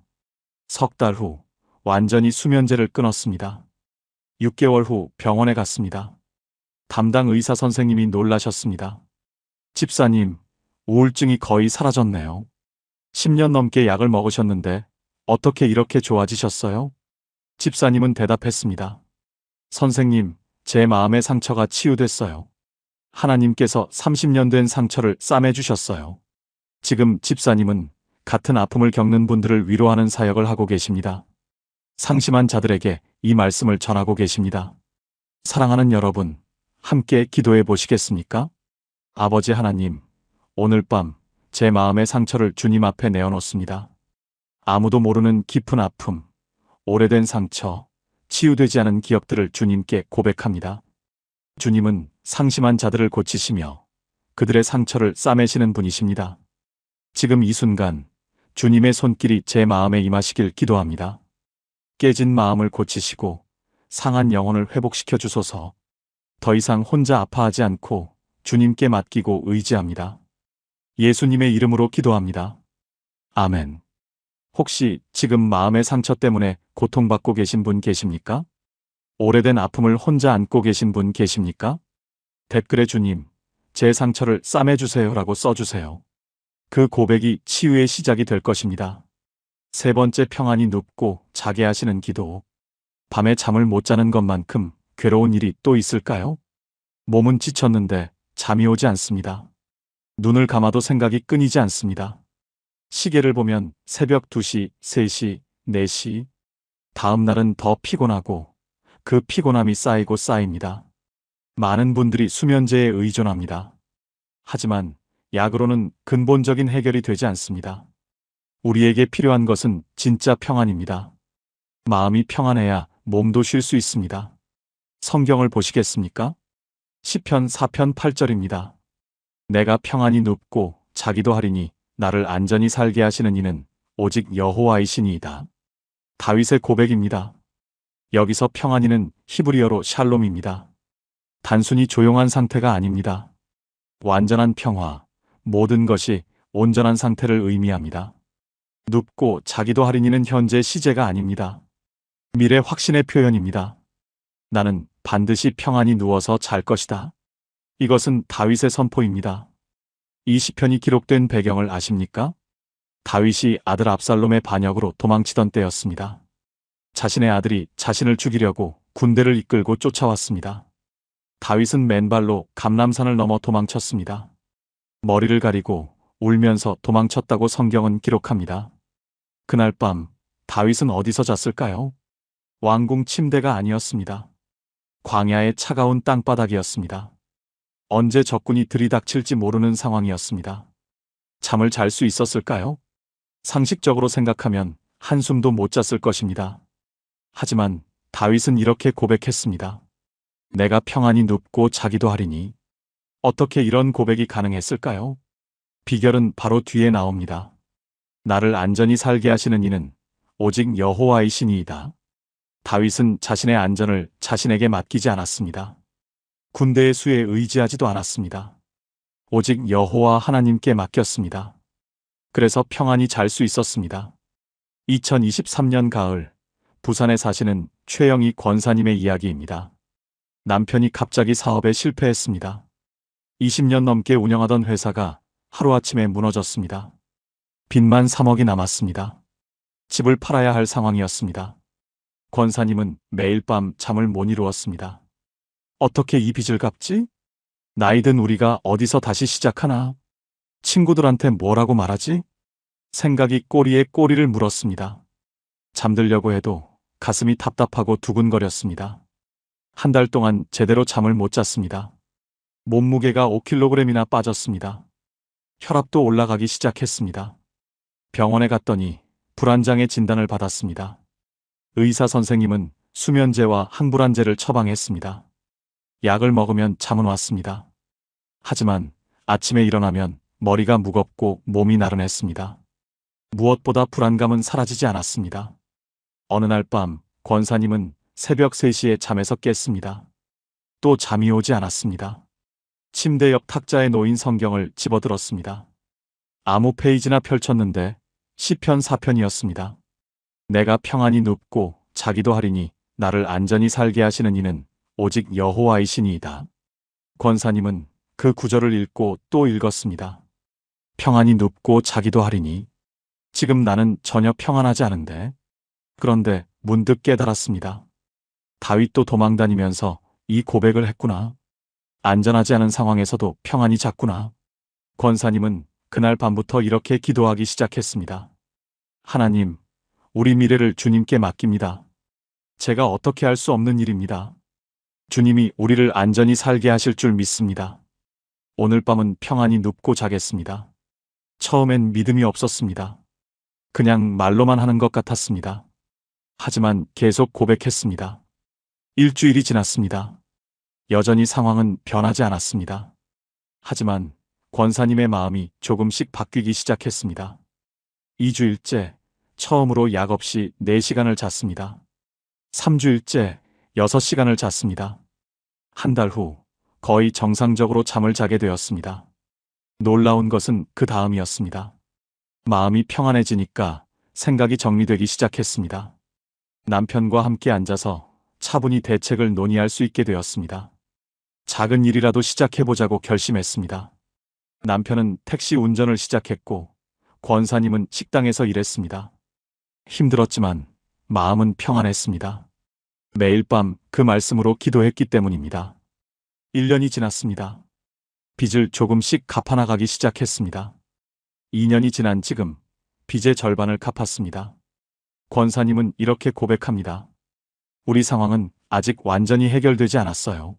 석 달 후 완전히 수면제를 끊었습니다. 6개월 후 병원에 갔습니다. 담당 의사 선생님이 놀라셨습니다. 집사님, 우울증이 거의 사라졌네요. 10년 넘게 약을 먹으셨는데 어떻게 이렇게 좋아지셨어요? 집사님은 대답했습니다. 선생님, 제 마음의 상처가 치유됐어요. 하나님께서 30년 된 상처를 싸매주셨어요. 지금 집사님은 같은 아픔을 겪는 분들을 위로하는 사역을 하고 계십니다. 상심한 자들에게 이 말씀을 전하고 계십니다. 사랑하는 여러분, 함께 기도해 보시겠습니까? 아버지 하나님, 오늘 밤 제 마음의 상처를 주님 앞에 내어놓습니다. 아무도 모르는 깊은 아픔, 오래된 상처, 치유되지 않은 기억들을 주님께 고백합니다. 주님은 상심한 자들을 고치시며 그들의 상처를 싸매시는 분이십니다. 지금 이 순간 주님의 손길이 제 마음에 임하시길 기도합니다. 깨진 마음을 고치시고 상한 영혼을 회복시켜 주소서. 더 이상 혼자 아파하지 않고 주님께 맡기고 의지합니다. 예수님의 이름으로 기도합니다. 아멘. 혹시 지금 마음의 상처 때문에 고통받고 계신 분 계십니까? 오래된 아픔을 혼자 안고 계신 분 계십니까? 댓글에 주님, 제 상처를 싸매주세요라고 써주세요. 그 고백이 치유의 시작이 될 것입니다. 세 번째, 평안히 눕고 자게 하시는 기도. 밤에 잠을 못 자는 것만큼 괴로운 일이 또 있을까요? 몸은 지쳤는데 잠이 오지 않습니다. 눈을 감아도 생각이 끊이지 않습니다. 시계를 보면 새벽 2시, 3시, 4시. 다음 날은 더 피곤하고 그 피곤함이 쌓이고 쌓입니다. 많은 분들이 수면제에 의존합니다. 하지만 약으로는 근본적인 해결이 되지 않습니다. 우리에게 필요한 것은 진짜 평안입니다. 마음이 평안해야 몸도 쉴 수 있습니다. 성경을 보시겠습니까? 시편 4편 8절입니다. 내가 평안히 눕고 자기도 하리니 나를 안전히 살게 하시는 이는 오직 여호와이시니이다. 다윗의 고백입니다. 여기서 평안이는 히브리어로 샬롬입니다. 단순히 조용한 상태가 아닙니다. 완전한 평화, 모든 것이 온전한 상태를 의미합니다. 눕고 자기도 하리니는 현재 시제가 아닙니다. 미래 확신의 표현입니다. 나는 반드시 평안히 누워서 잘 것이다. 이것은 다윗의 선포입니다. 이 시편이 기록된 배경을 아십니까? 다윗이 아들 압살롬의 반역으로 도망치던 때였습니다. 자신의 아들이 자신을 죽이려고 군대를 이끌고 쫓아왔습니다. 다윗은 맨발로 감람산을 넘어 도망쳤습니다. 머리를 가리고 울면서 도망쳤다고 성경은 기록합니다. 그날 밤 다윗은 어디서 잤을까요? 왕궁 침대가 아니었습니다. 광야의 차가운 땅바닥이었습니다. 언제 적군이 들이닥칠지 모르는 상황이었습니다. 잠을 잘 수 있었을까요? 상식적으로 생각하면 한숨도 못 잤을 것입니다. 하지만 다윗은 이렇게 고백했습니다. 내가 평안히 눕고 자기도 하리니. 어떻게 이런 고백이 가능했을까요? 비결은 바로 뒤에 나옵니다. 나를 안전히 살게 하시는 이는 오직 여호와이시니이다. 다윗은 자신의 안전을 자신에게 맡기지 않았습니다. 군대의 수에 의지하지도 않았습니다. 오직 여호와 하나님께 맡겼습니다. 그래서 평안히 잘 수 있었습니다. 2023년 가을, 부산에 사시는 최영희 권사님의 이야기입니다. 남편이 갑자기 사업에 실패했습니다. 20년 넘게 운영하던 회사가 하루아침에 무너졌습니다. 빚만 3억이 남았습니다. 집을 팔아야 할 상황이었습니다. 권사님은 매일 밤 잠을 못 이루었습니다. 어떻게 이 빚을 갚지? 나이든 우리가 어디서 다시 시작하나? 친구들한테 뭐라고 말하지? 생각이 꼬리에 꼬리를 물었습니다. 잠들려고 해도 가슴이 답답하고 두근거렸습니다. 한 달 동안 제대로 잠을 못 잤습니다. 몸무게가 5kg이나 빠졌습니다. 혈압도 올라가기 시작했습니다. 병원에 갔더니 불안장애 진단을 받았습니다. 의사 선생님은 수면제와 항불안제를 처방했습니다. 약을 먹으면 잠은 왔습니다. 하지만 아침에 일어나면 머리가 무겁고 몸이 나른했습니다. 무엇보다 불안감은 사라지지 않았습니다. 어느 날 밤 권사님은 새벽 3시에 잠에서 깼습니다. 또 잠이 오지 않았습니다. 침대 옆 탁자에 놓인 성경을 집어들었습니다. 아무 페이지나 펼쳤는데 시편 4편이었습니다. 내가 평안히 눕고 자기도 하리니 나를 안전히 살게 하시는 이는 오직 여호와이시니이다. 권사님은 그 구절을 읽고 또 읽었습니다. 평안히 눕고 자기도 하리니 지금 나는 전혀 평안하지 않은데. 그런데 문득 깨달았습니다. 다윗도 도망다니면서 이 고백을 했구나. 안전하지 않은 상황에서도 평안이 잤구나. 권사님은 그날 밤부터 이렇게 기도하기 시작했습니다. 하나님, 우리 미래를 주님께 맡깁니다. 제가 어떻게 할 수 없는 일입니다. 주님이 우리를 안전히 살게 하실 줄 믿습니다. 오늘 밤은 평안히 눕고 자겠습니다. 처음엔 믿음이 없었습니다. 그냥 말로만 하는 것 같았습니다. 하지만 계속 고백했습니다. 일주일이 지났습니다. 여전히 상황은 변하지 않았습니다. 하지만 권사님의 마음이 조금씩 바뀌기 시작했습니다. 2주일째 처음으로 약 없이 4시간을 잤습니다. 3주일째 6시간을 잤습니다. 한 달 후 거의 정상적으로 잠을 자게 되었습니다. 놀라운 것은 그 다음이었습니다. 마음이 평안해지니까 생각이 정리되기 시작했습니다. 남편과 함께 앉아서 차분히 대책을 논의할 수 있게 되었습니다. 작은 일이라도 시작해보자고 결심했습니다. 남편은 택시 운전을 시작했고 권사님은 식당에서 일했습니다. 힘들었지만 마음은 평안했습니다. 매일 밤 그 말씀으로 기도했기 때문입니다. 1년이 지났습니다. 빚을 조금씩 갚아나가기 시작했습니다. 2년이 지난 지금 빚의 절반을 갚았습니다. 권사님은 이렇게 고백합니다. 우리 상황은 아직 완전히 해결되지 않았어요.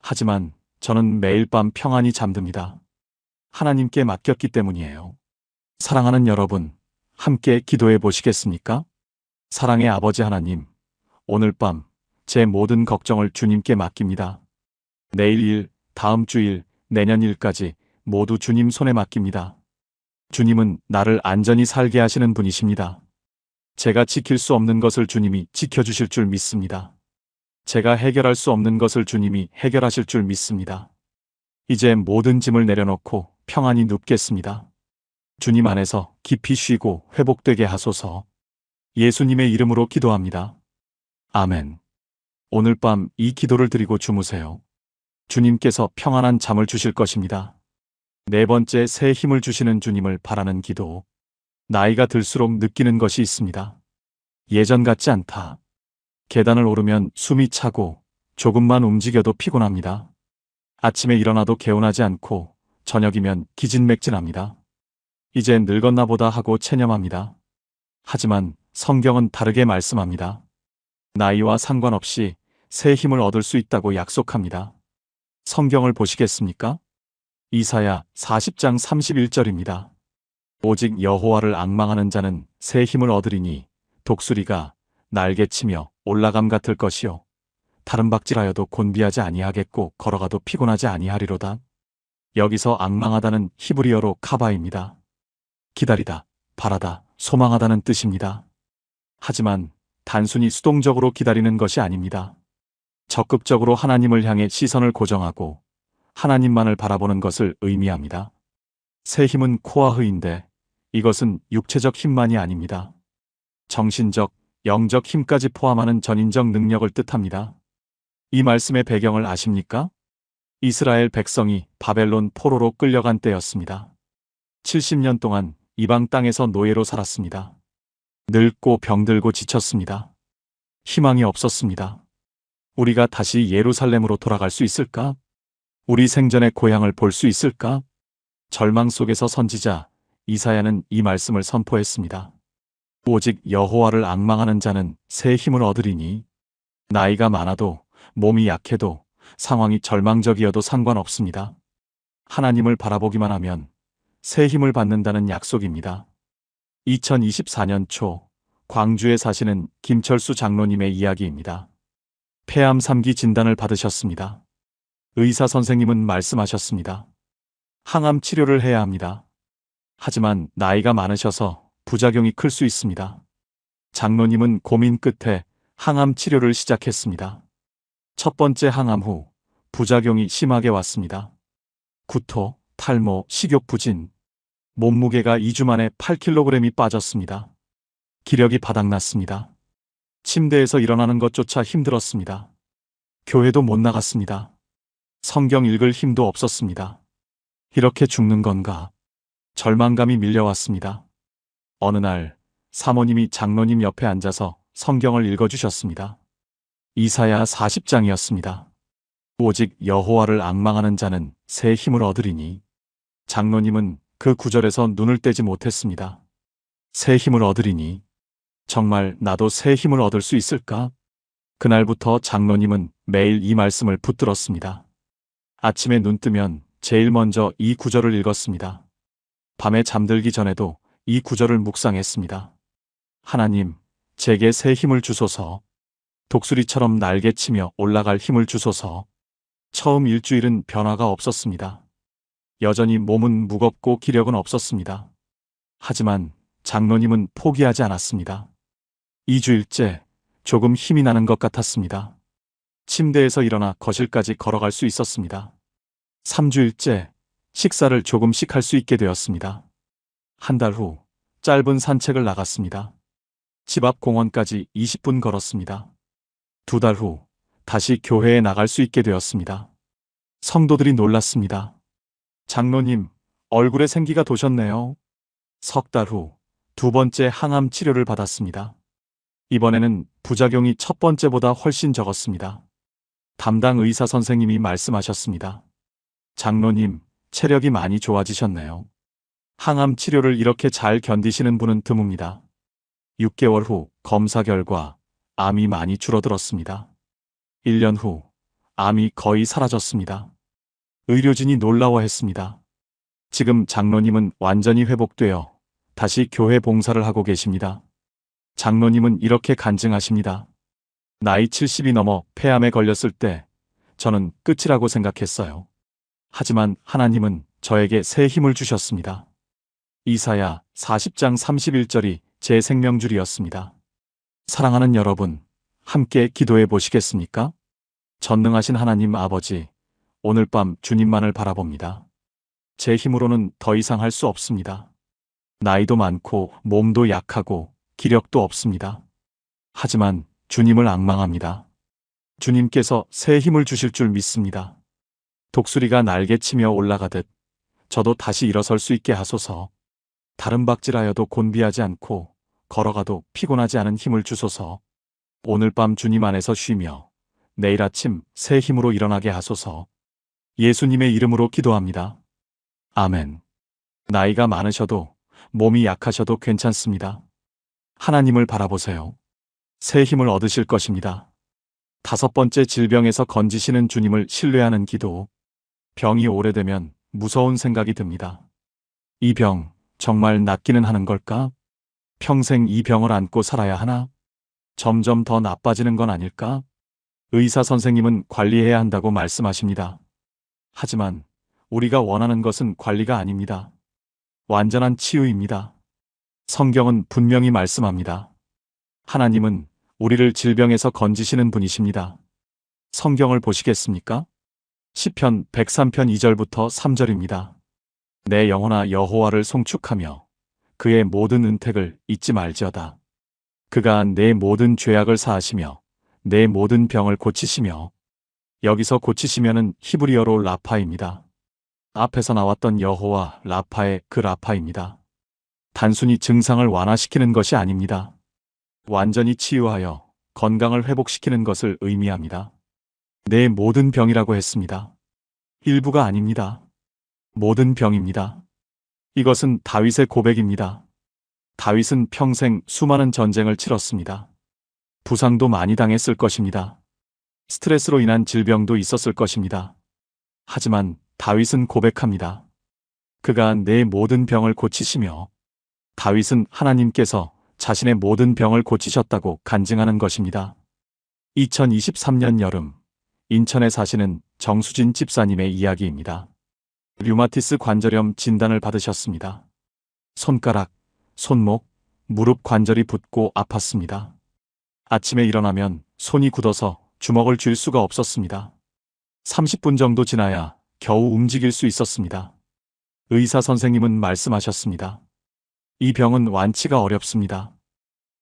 하지만 저는 매일 밤 평안히 잠듭니다. 하나님께 맡겼기 때문이에요. 사랑하는 여러분, 함께 기도해 보시겠습니까? 사랑의 아버지 하나님, 오늘 밤 제 모든 걱정을 주님께 맡깁니다. 내일 일, 다음 주일, 내년 일까지 모두 주님 손에 맡깁니다. 주님은 나를 안전히 살게 하시는 분이십니다. 제가 지킬 수 없는 것을 주님이 지켜주실 줄 믿습니다. 제가 해결할 수 없는 것을 주님이 해결하실 줄 믿습니다. 이제 모든 짐을 내려놓고 평안히 눕겠습니다. 주님 안에서 깊이 쉬고 회복되게 하소서. 예수님의 이름으로 기도합니다. 아멘. 오늘 밤 이 기도를 드리고 주무세요. 주님께서 평안한 잠을 주실 것입니다. 4번째, 새 힘을 주시는 주님을 바라는 기도. 나이가 들수록 느끼는 것이 있습니다. 예전 같지 않다. 계단을 오르면 숨이 차고 조금만 움직여도 피곤합니다. 아침에 일어나도 개운하지 않고 저녁이면 기진맥진합니다. 이제 늙었나 보다 하고 체념합니다. 하지만 성경은 다르게 말씀합니다. 나이와 상관없이 새 힘을 얻을 수 있다고 약속합니다. 성경을 보시겠습니까? 이사야 40장 31절입니다. 오직 여호와를 앙망하는 자는 새 힘을 얻으리니 독수리가 날개치며 올라감 같을 것이요 다른 박질하여도 곤비하지 아니하겠고 걸어가도 피곤하지 아니하리로다. 여기서 앙망하다는 히브리어로 카바입니다. 기다리다, 바라다, 소망하다는 뜻입니다. 하지만 단순히 수동적으로 기다리는 것이 아닙니다. 적극적으로 하나님을 향해 시선을 고정하고 하나님만을 바라보는 것을 의미합니다. 새 힘은 코아흐인데 이것은 육체적 힘만이 아닙니다. 정신적, 영적 힘까지 포함하는 전인적 능력을 뜻합니다. 이 말씀의 배경을 아십니까? 이스라엘 백성이 바벨론 포로로 끌려간 때였습니다. 70년 동안 이방 땅에서 노예로 살았습니다. 늙고 병들고 지쳤습니다. 희망이 없었습니다. 우리가 다시 예루살렘으로 돌아갈 수 있을까? 우리 생전의 고향을 볼 수 있을까? 절망 속에서 선지자 이사야는 이 말씀을 선포했습니다. 오직 여호와를 앙망하는 자는 새 힘을 얻으리니 나이가 많아도 몸이 약해도 상황이 절망적이어도 상관없습니다. 하나님을 바라보기만 하면 새 힘을 받는다는 약속입니다. 2024년 초 광주에 사시는 김철수 장로님의 이야기입니다. 폐암 3기 진단을 받으셨습니다. 의사 선생님은 말씀하셨습니다. 항암 치료를 해야 합니다. 하지만 나이가 많으셔서 부작용이 클 수 있습니다. 장로님은 고민 끝에 항암 치료를 시작했습니다. 첫 번째 항암 후 부작용이 심하게 왔습니다. 구토, 탈모, 식욕 부진. 몸무게가 2주 만에 8kg이 빠졌습니다. 기력이 바닥났습니다. 침대에서 일어나는 것조차 힘들었습니다. 교회도 못 나갔습니다. 성경 읽을 힘도 없었습니다. 이렇게 죽는 건가? 절망감이 밀려왔습니다. 어느 날 사모님이 장로님 옆에 앉아서 성경을 읽어주셨습니다. 이사야 40장이었습니다. 오직 여호와를 앙망하는 자는 새 힘을 얻으리니. 장로님은 그 구절에서 눈을 떼지 못했습니다. 새 힘을 얻으리니. 정말 나도 새 힘을 얻을 수 있을까? 그날부터 장로님은 매일 이 말씀을 붙들었습니다. 아침에 눈 뜨면 제일 먼저 이 구절을 읽었습니다. 밤에 잠들기 전에도 이 구절을 묵상했습니다. 하나님, 제게 새 힘을 주소서. 독수리처럼 날개치며 올라갈 힘을 주소서. 처음 일주일은 변화가 없었습니다. 여전히 몸은 무겁고 기력은 없었습니다. 하지만 장로님은 포기하지 않았습니다. 2주일째 조금 힘이 나는 것 같았습니다. 침대에서 일어나 거실까지 걸어갈 수 있었습니다. 3주일째 식사를 조금씩 할 수 있게 되었습니다. 한 달 후 짧은 산책을 나갔습니다. 집 앞 공원까지 20분 걸었습니다. 2달 후 다시 교회에 나갈 수 있게 되었습니다. 성도들이 놀랐습니다. 장로님, 얼굴에 생기가 도셨네요. 석 달 후 두 번째 항암 치료를 받았습니다. 이번에는 부작용이 첫 번째보다 훨씬 적었습니다. 담당 의사 선생님이 말씀하셨습니다. 장로님, 체력이 많이 좋아지셨네요. 항암 치료를 이렇게 잘 견디시는 분은 드뭅니다. 6개월 후 검사 결과 암이 많이 줄어들었습니다. 1년 후 암이 거의 사라졌습니다. 의료진이 놀라워했습니다. 지금 장로님은 완전히 회복되어 다시 교회 봉사를 하고 계십니다. 장로님은 이렇게 간증하십니다. 나이 70이 넘어 폐암에 걸렸을 때 저는 끝이라고 생각했어요. 하지만 하나님은 저에게 새 힘을 주셨습니다. 이사야 40장 31절이 제 생명줄이었습니다. 사랑하는 여러분, 함께 기도해 보시겠습니까? 전능하신 하나님 아버지, 오늘 밤 주님만을 바라봅니다. 제 힘으로는 더 이상 할 수 없습니다. 나이도 많고 몸도 약하고 기력도 없습니다. 하지만 주님을 앙망합니다. 주님께서 새 힘을 주실 줄 믿습니다. 독수리가 날개치며 올라가듯 저도 다시 일어설 수 있게 하소서. 다른 박질하여도 곤비하지 않고 걸어가도 피곤하지 않은 힘을 주소서. 오늘 밤 주님 안에서 쉬며 내일 아침 새 힘으로 일어나게 하소서. 예수님의 이름으로 기도합니다. 아멘. 나이가 많으셔도 몸이 약하셔도 괜찮습니다. 하나님을 바라보세요. 새 힘을 얻으실 것입니다. 5번째, 질병에서 건지시는 주님을 신뢰하는 기도. 병이 오래되면 무서운 생각이 듭니다. 이 병 정말 낫기는 하는 걸까? 평생 이 병을 안고 살아야 하나? 점점 더 나빠지는 건 아닐까? 의사 선생님은 관리해야 한다고 말씀하십니다. 하지만 우리가 원하는 것은 관리가 아닙니다. 완전한 치유입니다. 성경은 분명히 말씀합니다. 하나님은 우리를 질병에서 건지시는 분이십니다. 성경을 보시겠습니까? 시편 103편 2절부터 3절입니다. 내 영혼아 여호와를 송축하며 그의 모든 은택을 잊지 말지어다. 그가 내 모든 죄악을 사하시며 내 모든 병을 고치시며. 여기서 고치시면은 히브리어로 라파입니다. 앞에서 나왔던 여호와 라파의 그 라파입니다. 단순히 증상을 완화시키는 것이 아닙니다. 완전히 치유하여 건강을 회복시키는 것을 의미합니다. 내 모든 병이라고 했습니다. 일부가 아닙니다. 모든 병입니다. 이것은 다윗의 고백입니다. 다윗은 평생 수많은 전쟁을 치렀습니다. 부상도 많이 당했을 것입니다. 스트레스로 인한 질병도 있었을 것입니다. 하지만 다윗은 고백합니다. 그가 내 모든 병을 고치시며, 다윗은 하나님께서 자신의 모든 병을 고치셨다고 간증하는 것입니다. 2023년 여름, 인천에 사시는 정수진 집사님의 이야기입니다. 류마티스 관절염 진단을 받으셨습니다. 손가락, 손목, 무릎 관절이 붓고 아팠습니다. 아침에 일어나면 손이 굳어서 주먹을 쥘 수가 없었습니다. 30분 정도 지나야 겨우 움직일 수 있었습니다. 의사 선생님은 말씀하셨습니다. 이 병은 완치가 어렵습니다.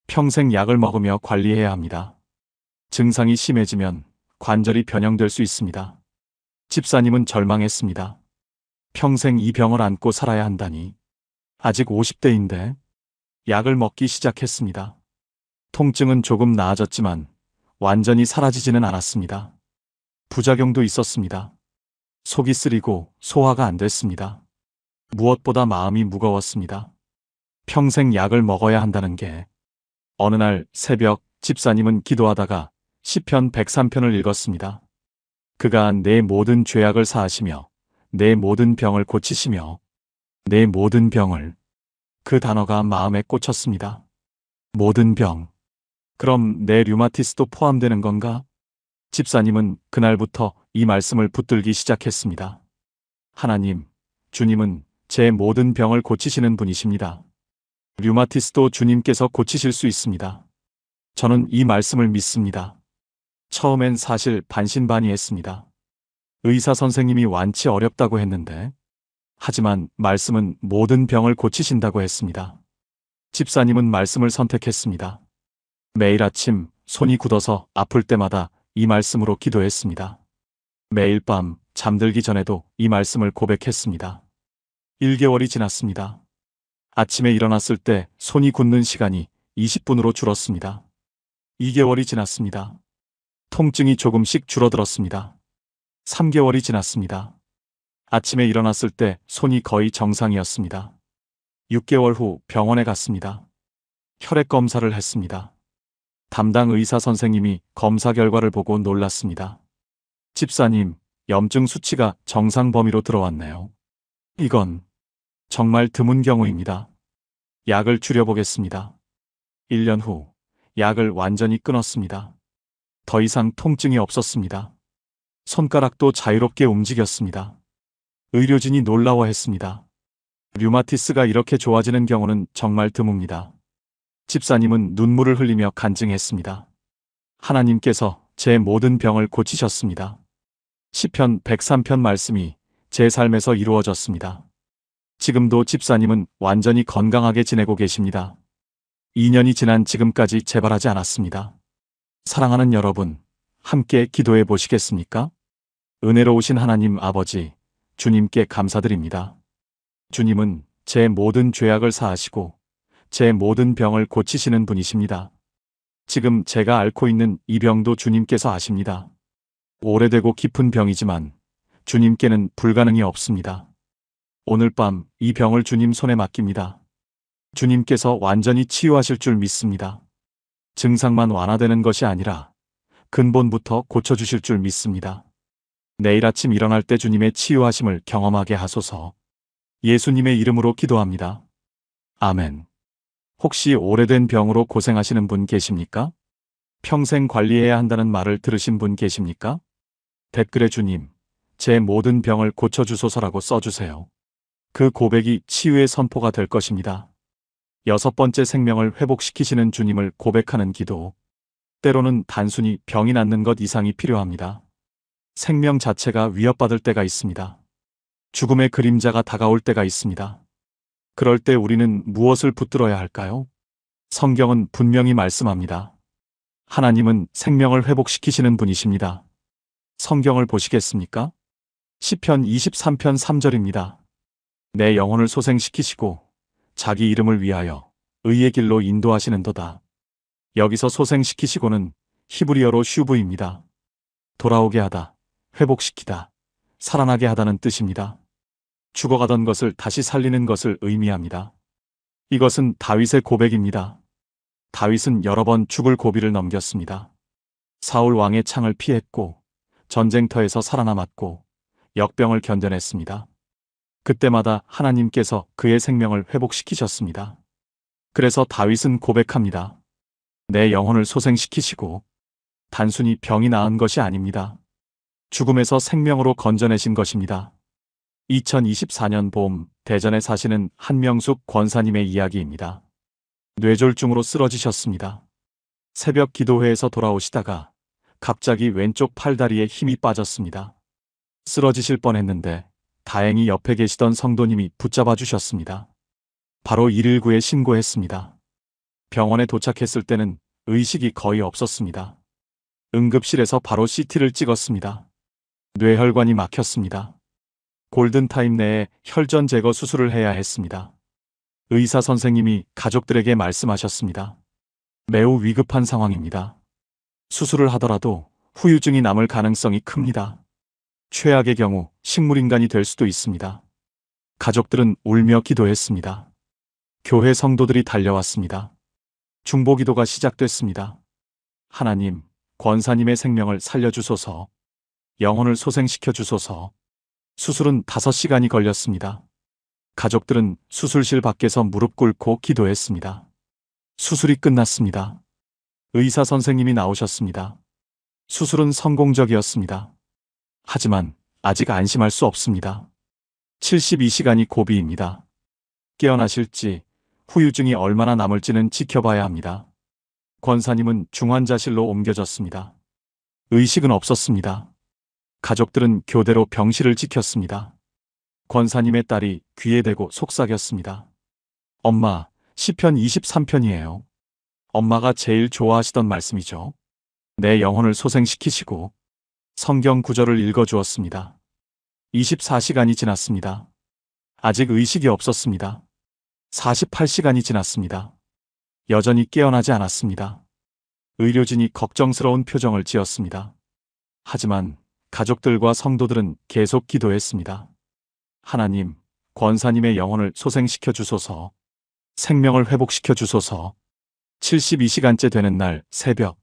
평생 약을 먹으며 관리해야 합니다. 증상이 심해지면 관절이 변형될 수 있습니다. 집사님은 절망했습니다. 평생 이 병을 안고 살아야 한다니. 아직 50대인데. 약을 먹기 시작했습니다. 통증은 조금 나아졌지만 완전히 사라지지는 않았습니다. 부작용도 있었습니다. 속이 쓰리고 소화가 안 됐습니다. 무엇보다 마음이 무거웠습니다. 평생 약을 먹어야 한다는 게. 어느 날 새벽 집사님은 기도하다가 시편 103편을 읽었습니다. 그가 내 모든 죄악을 사하시며 내 모든 병을 고치시며, 내 모든 병을. 그 단어가 마음에 꽂혔습니다. 모든 병. 그럼 내 류마티스도 포함되는 건가? 집사님은 그날부터 이 말씀을 붙들기 시작했습니다. 하나님, 주님은 제 모든 병을 고치시는 분이십니다. 류마티스도 주님께서 고치실 수 있습니다. 저는 이 말씀을 믿습니다. 처음엔 사실 반신반의했습니다. 의사 선생님이 완치 어렵다고 했는데, 하지만 말씀은 모든 병을 고치신다고 했습니다. 집사님은 말씀을 선택했습니다. 매일 아침 손이 굳어서 아플 때마다 이 말씀으로 기도했습니다. 매일 밤 잠들기 전에도 이 말씀을 고백했습니다. 1개월이 지났습니다. 아침에 일어났을 때 손이 굳는 시간이 20분으로 줄었습니다. 2개월이 지났습니다. 통증이 조금씩 줄어들었습니다. 3개월이 지났습니다. 아침에 일어났을 때 손이 거의 정상이었습니다. 6개월 후 병원에 갔습니다. 혈액 검사를 했습니다. 담당 의사 선생님이 검사 결과를 보고 놀랐습니다. 집사님, 염증 수치가 정상 범위로 들어왔네요. 이건 정말 드문 경우입니다. 약을 줄여보겠습니다. 1년 후 약을 완전히 끊었습니다. 더 이상 통증이 없었습니다. 손가락도 자유롭게 움직였습니다. 의료진이 놀라워했습니다. 류마티스가 이렇게 좋아지는 경우는 정말 드뭅니다. 집사님은 눈물을 흘리며 간증했습니다. 하나님께서 제 모든 병을 고치셨습니다. 시편 103편 말씀이 제 삶에서 이루어졌습니다. 지금도 집사님은 완전히 건강하게 지내고 계십니다. 2년이 지난 지금까지 재발하지 않았습니다. 사랑하는 여러분, 함께 기도해 보시겠습니까? 은혜로우신 하나님 아버지, 주님께 감사드립니다. 주님은 제 모든 죄악을 사하시고 제 모든 병을 고치시는 분이십니다. 지금 제가 앓고 있는 이 병도 주님께서 아십니다. 오래되고 깊은 병이지만 주님께는 불가능이 없습니다. 오늘 밤 이 병을 주님 손에 맡깁니다. 주님께서 완전히 치유하실 줄 믿습니다. 증상만 완화되는 것이 아니라 근본부터 고쳐주실 줄 믿습니다. 내일 아침 일어날 때 주님의 치유하심을 경험하게 하소서. 예수님의 이름으로 기도합니다. 아멘. 혹시 오래된 병으로 고생하시는 분 계십니까? 평생 관리해야 한다는 말을 들으신 분 계십니까? 댓글에 주님, 제 모든 병을 고쳐주소서라고 써주세요. 그 고백이 치유의 선포가 될 것입니다. 6번째, 생명을 회복시키시는 주님을 고백하는 기도. 때로는 단순히 병이 낫는 것 이상이 필요합니다. 생명 자체가 위협받을 때가 있습니다. 죽음의 그림자가 다가올 때가 있습니다. 그럴 때 우리는 무엇을 붙들어야 할까요? 성경은 분명히 말씀합니다. 하나님은 생명을 회복시키시는 분이십니다. 성경을 보시겠습니까? 시편 23편 3절입니다. 내 영혼을 소생시키시고 자기 이름을 위하여 의의 길로 인도하시는도다. 여기서 소생시키시고는 히브리어로 슈브입니다. 돌아오게 하다, 회복시키다, 살아나게 하다는 뜻입니다. 죽어가던 것을 다시 살리는 것을 의미합니다. 이것은 다윗의 고백입니다. 다윗은 여러 번 죽을 고비를 넘겼습니다. 사울 왕의 창을 피했고 전쟁터에서 살아남았고 역병을 견뎌냈습니다. 그때마다 하나님께서 그의 생명을 회복시키셨습니다. 그래서 다윗은 고백합니다. 내 영혼을 소생시키시고 단순히 병이 나은 것이 아닙니다. 죽음에서 생명으로 건져내신 것입니다. 2024년 봄 대전에 사시는 한명숙 권사님의 이야기입니다. 뇌졸중으로 쓰러지셨습니다. 새벽 기도회에서 돌아오시다가 갑자기 왼쪽 팔다리에 힘이 빠졌습니다. 쓰러지실 뻔했는데 다행히 옆에 계시던 성도님이 붙잡아 주셨습니다. 바로 119에 신고했습니다. 병원에 도착했을 때는 의식이 거의 없었습니다. 응급실에서 바로 CT를 찍었습니다. 뇌혈관이 막혔습니다. 골든타임 내에 혈전 제거 수술을 해야 했습니다. 의사 선생님이 가족들에게 말씀하셨습니다. 매우 위급한 상황입니다. 수술을 하더라도 후유증이 남을 가능성이 큽니다. 최악의 경우 식물인간이 될 수도 있습니다. 가족들은 울며 기도했습니다. 교회 성도들이 달려왔습니다. 중보기도가 시작됐습니다. 하나님, 권사님의 생명을 살려주소서, 영혼을 소생시켜 주소서. 수술은 5시간이 걸렸습니다. 가족들은 수술실 밖에서 무릎 꿇고 기도했습니다. 수술이 끝났습니다. 의사 선생님이 나오셨습니다. 수술은 성공적이었습니다. 하지만 아직 안심할 수 없습니다. 72시간이 고비입니다. 깨어나실지 후유증이 얼마나 남을지는 지켜봐야 합니다. 권사님은 중환자실로 옮겨졌습니다. 의식은 없었습니다. 가족들은 교대로 병실을 지켰습니다. 권사님의 딸이 귀에 대고 속삭였습니다. 엄마, 시편 23편이에요. 엄마가 제일 좋아하시던 말씀이죠. 내 영혼을 소생시키시고 성경 구절을 읽어주었습니다. 24시간이 지났습니다. 아직 의식이 없었습니다. 48시간이 지났습니다. 여전히 깨어나지 않았습니다. 의료진이 걱정스러운 표정을 지었습니다. 하지만 가족들과 성도들은 계속 기도했습니다. 하나님, 권사님의 영혼을 소생시켜 주소서, 생명을 회복시켜 주소서. 72시간째 되는 날 새벽,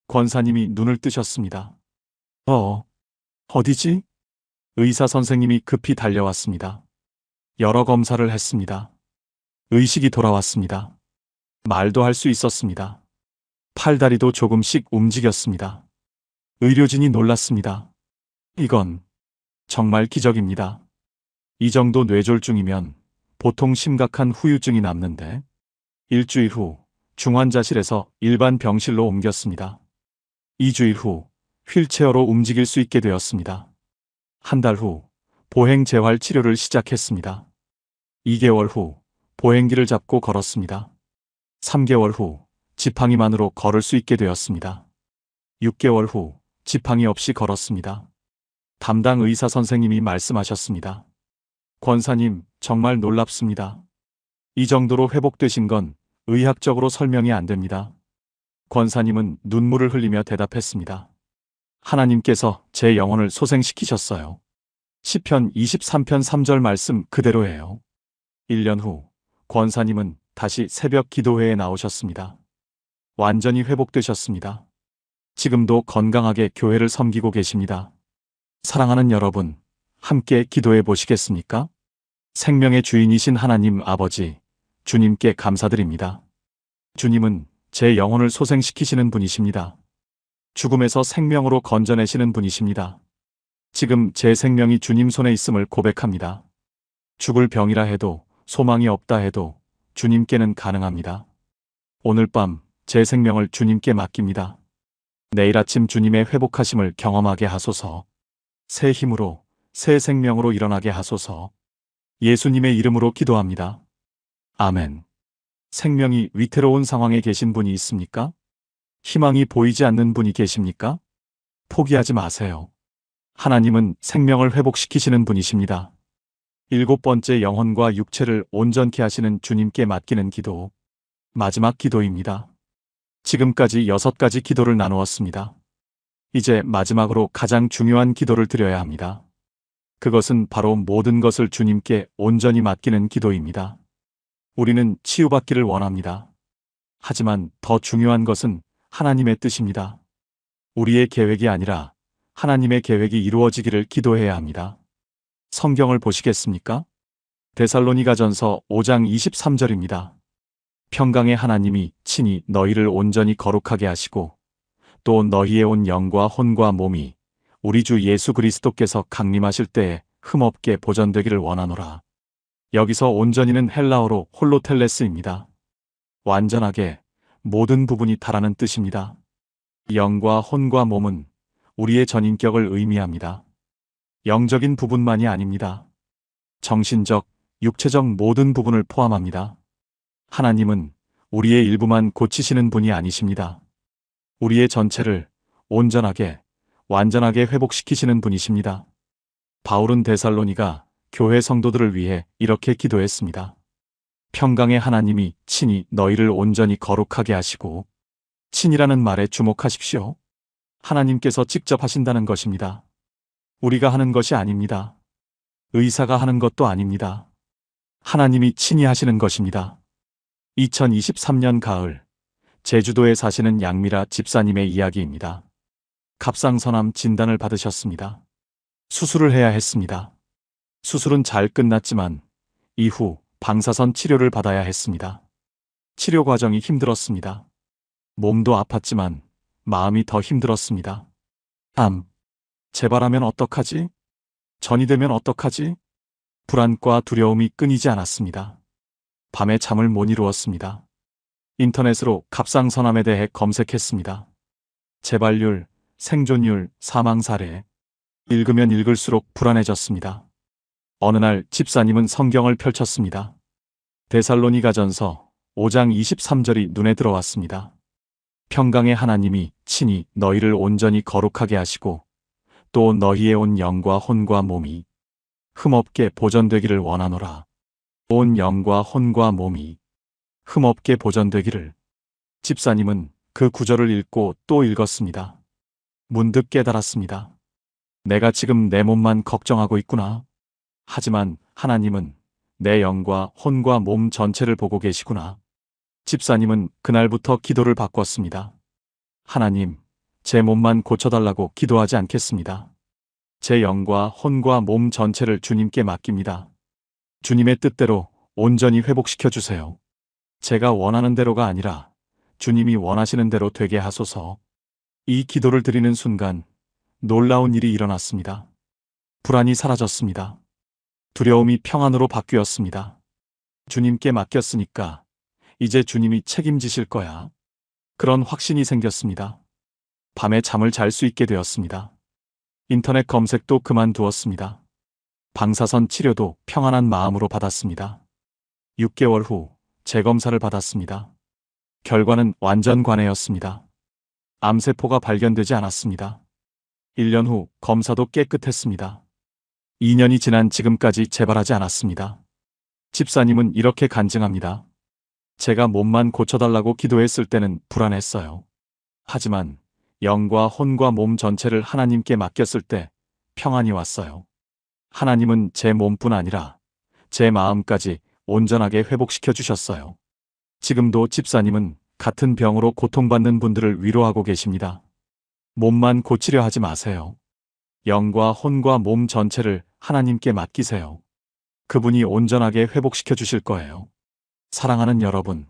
권사님이 눈을 뜨셨습니다. 어디지? 의사 선생님이 급히 달려왔습니다. 여러 검사를 했습니다. 의식이 돌아왔습니다. 말도 할 수 있었습니다. 팔다리도 조금씩 움직였습니다. 의료진이 놀랐습니다. 이건 정말 기적입니다. 이 정도 뇌졸중이면 보통 심각한 후유증이 남는데 일주일 후 중환자실에서 일반 병실로 옮겼습니다. 2주일 후 휠체어로 움직일 수 있게 되었습니다. 한 달 후 보행 재활 치료를 시작했습니다. 2개월 후 보행기를 잡고 걸었습니다. 3개월 후 지팡이만으로 걸을 수 있게 되었습니다. 6개월 후 지팡이 없이 걸었습니다. 담당 의사 선생님이 말씀하셨습니다. 권사님, 정말 놀랍습니다. 이 정도로 회복되신 건 의학적으로 설명이 안 됩니다. 권사님은 눈물을 흘리며 대답했습니다. 하나님께서 제 영혼을 소생시키셨어요. 시편 23편 3절 말씀 그대로예요. 1년 후 권사님은 다시 새벽 기도회에 나오셨습니다. 완전히 회복되셨습니다. 지금도 건강하게 교회를 섬기고 계십니다. 사랑하는 여러분, 함께 기도해 보시겠습니까? 생명의 주인이신 하나님 아버지, 주님께 감사드립니다. 주님은 제 영혼을 소생시키시는 분이십니다. 죽음에서 생명으로 건져내시는 분이십니다. 지금 제 생명이 주님 손에 있음을 고백합니다. 죽을 병이라 해도 소망이 없다 해도 주님께는 가능합니다. 오늘 밤 제 생명을 주님께 맡깁니다. 내일 아침 주님의 회복하심을 경험하게 하소서. 새 힘으로, 새 생명으로 일어나게 하소서. 예수님의 이름으로 기도합니다. 아멘. 생명이 위태로운 상황에 계신 분이 있습니까? 희망이 보이지 않는 분이 계십니까? 포기하지 마세요. 하나님은 생명을 회복시키시는 분이십니다. 7번째, 영혼과 육체를 온전케 하시는 주님께 맡기는 기도. 마지막 기도입니다. 지금까지 6가지 기도를 나누었습니다. 이제 마지막으로 가장 중요한 기도를 드려야 합니다. 그것은 바로 모든 것을 주님께 온전히 맡기는 기도입니다. 우리는 치유받기를 원합니다. 하지만 더 중요한 것은 하나님의 뜻입니다. 우리의 계획이 아니라 하나님의 계획이 이루어지기를 기도해야 합니다. 성경을 보시겠습니까? 데살로니가전서 5장 23절입니다. 평강의 하나님이 친히 너희를 온전히 거룩하게 하시고 또 너희의 온 영과 혼과 몸이 우리 주 예수 그리스도께서 강림하실 때에 흠없게 보존되기를 원하노라. 여기서 온전히는 헬라어로 홀로텔레스입니다. 완전하게 모든 부분이 다라는 뜻입니다. 영과 혼과 몸은 우리의 전인격을 의미합니다. 영적인 부분만이 아닙니다. 정신적, 육체적 모든 부분을 포함합니다. 하나님은 우리의 일부만 고치시는 분이 아니십니다. 우리의 전체를 온전하게, 완전하게 회복시키시는 분이십니다. 바울은 데살로니가 교회 성도들을 위해 이렇게 기도했습니다. 평강의 하나님이 친히 너희를 온전히 거룩하게 하시고, 친이라는 말에 주목하십시오. 하나님께서 직접 하신다는 것입니다. 우리가 하는 것이 아닙니다. 의사가 하는 것도 아닙니다. 하나님이 친히 하시는 것입니다. 2023년 가을, 제주도에 사시는 양미라 집사님의 이야기입니다. 갑상선암 진단을 받으셨습니다. 수술을 해야 했습니다. 수술은 잘 끝났지만 이후 방사선 치료를 받아야 했습니다. 치료 과정이 힘들었습니다. 몸도 아팠지만 마음이 더 힘들었습니다. 재발하면 어떡하지? 전이 되면 어떡하지? 불안과 두려움이 끊이지 않았습니다. 밤에 잠을 못 이루었습니다. 인터넷으로 갑상선암에 대해 검색했습니다. 재발률, 생존율, 사망 사례. 읽으면 읽을수록 불안해졌습니다. 어느 날 집사님은 성경을 펼쳤습니다. 데살로니가전서 5장 23절이 눈에 들어왔습니다. 평강의 하나님이 친히 너희를 온전히 거룩하게 하시고 또 너희의 온 영과 혼과 몸이 흠없게 보존되기를 원하노라. 온 영과 혼과 몸이 흠없게 보존되기를. 집사님은 그 구절을 읽고 또 읽었습니다. 문득 깨달았습니다. 내가 지금 내 몸만 걱정하고 있구나. 하지만 하나님은 내 영과 혼과 몸 전체를 보고 계시구나. 집사님은 그날부터 기도를 바꿨습니다. 하나님, 제 몸만 고쳐달라고 기도하지 않겠습니다. 제 영과 혼과 몸 전체를 주님께 맡깁니다. 주님의 뜻대로 온전히 회복시켜 주세요. 제가 원하는 대로가 아니라 주님이 원하시는 대로 되게 하소서. 이 기도를 드리는 순간 놀라운 일이 일어났습니다. 불안이 사라졌습니다. 두려움이 평안으로 바뀌었습니다. 주님께 맡겼으니까 이제 주님이 책임지실 거야. 그런 확신이 생겼습니다. 밤에 잠을 잘 수 있게 되었습니다. 인터넷 검색도 그만두었습니다. 방사선 치료도 평안한 마음으로 받았습니다. 6개월 후 재검사를 받았습니다. 결과는 완전 관해였습니다. 암세포가 발견되지 않았습니다. 1년 후 검사도 깨끗했습니다. 2년이 지난 지금까지 재발하지 않았습니다. 집사님은 이렇게 간증합니다. 제가 몸만 고쳐달라고 기도했을 때는 불안했어요. 하지만 영과 혼과 몸 전체를 하나님께 맡겼을 때 평안이 왔어요. 하나님은 제 몸뿐 아니라 제 마음까지 온전하게 회복시켜 주셨어요. 지금도 집사님은 같은 병으로 고통받는 분들을 위로하고 계십니다. 몸만 고치려 하지 마세요. 영과 혼과 몸 전체를 하나님께 맡기세요. 그분이 온전하게 회복시켜 주실 거예요. 사랑하는 여러분,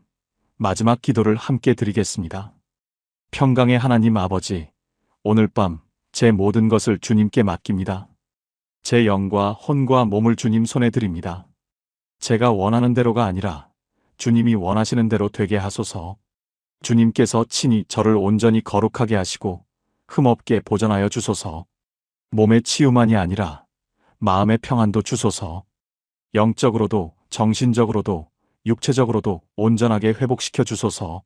마지막 기도를 함께 드리겠습니다. 평강의 하나님 아버지, 오늘 밤 제 모든 것을 주님께 맡깁니다. 제 영과 혼과 몸을 주님 손에 드립니다. 제가 원하는 대로가 아니라 주님이 원하시는 대로 되게 하소서. 주님께서 친히 저를 온전히 거룩하게 하시고 흠없게 보존하여 주소서. 몸의 치유만이 아니라 마음의 평안도 주소서. 영적으로도 정신적으로도 육체적으로도 온전하게 회복시켜 주소서.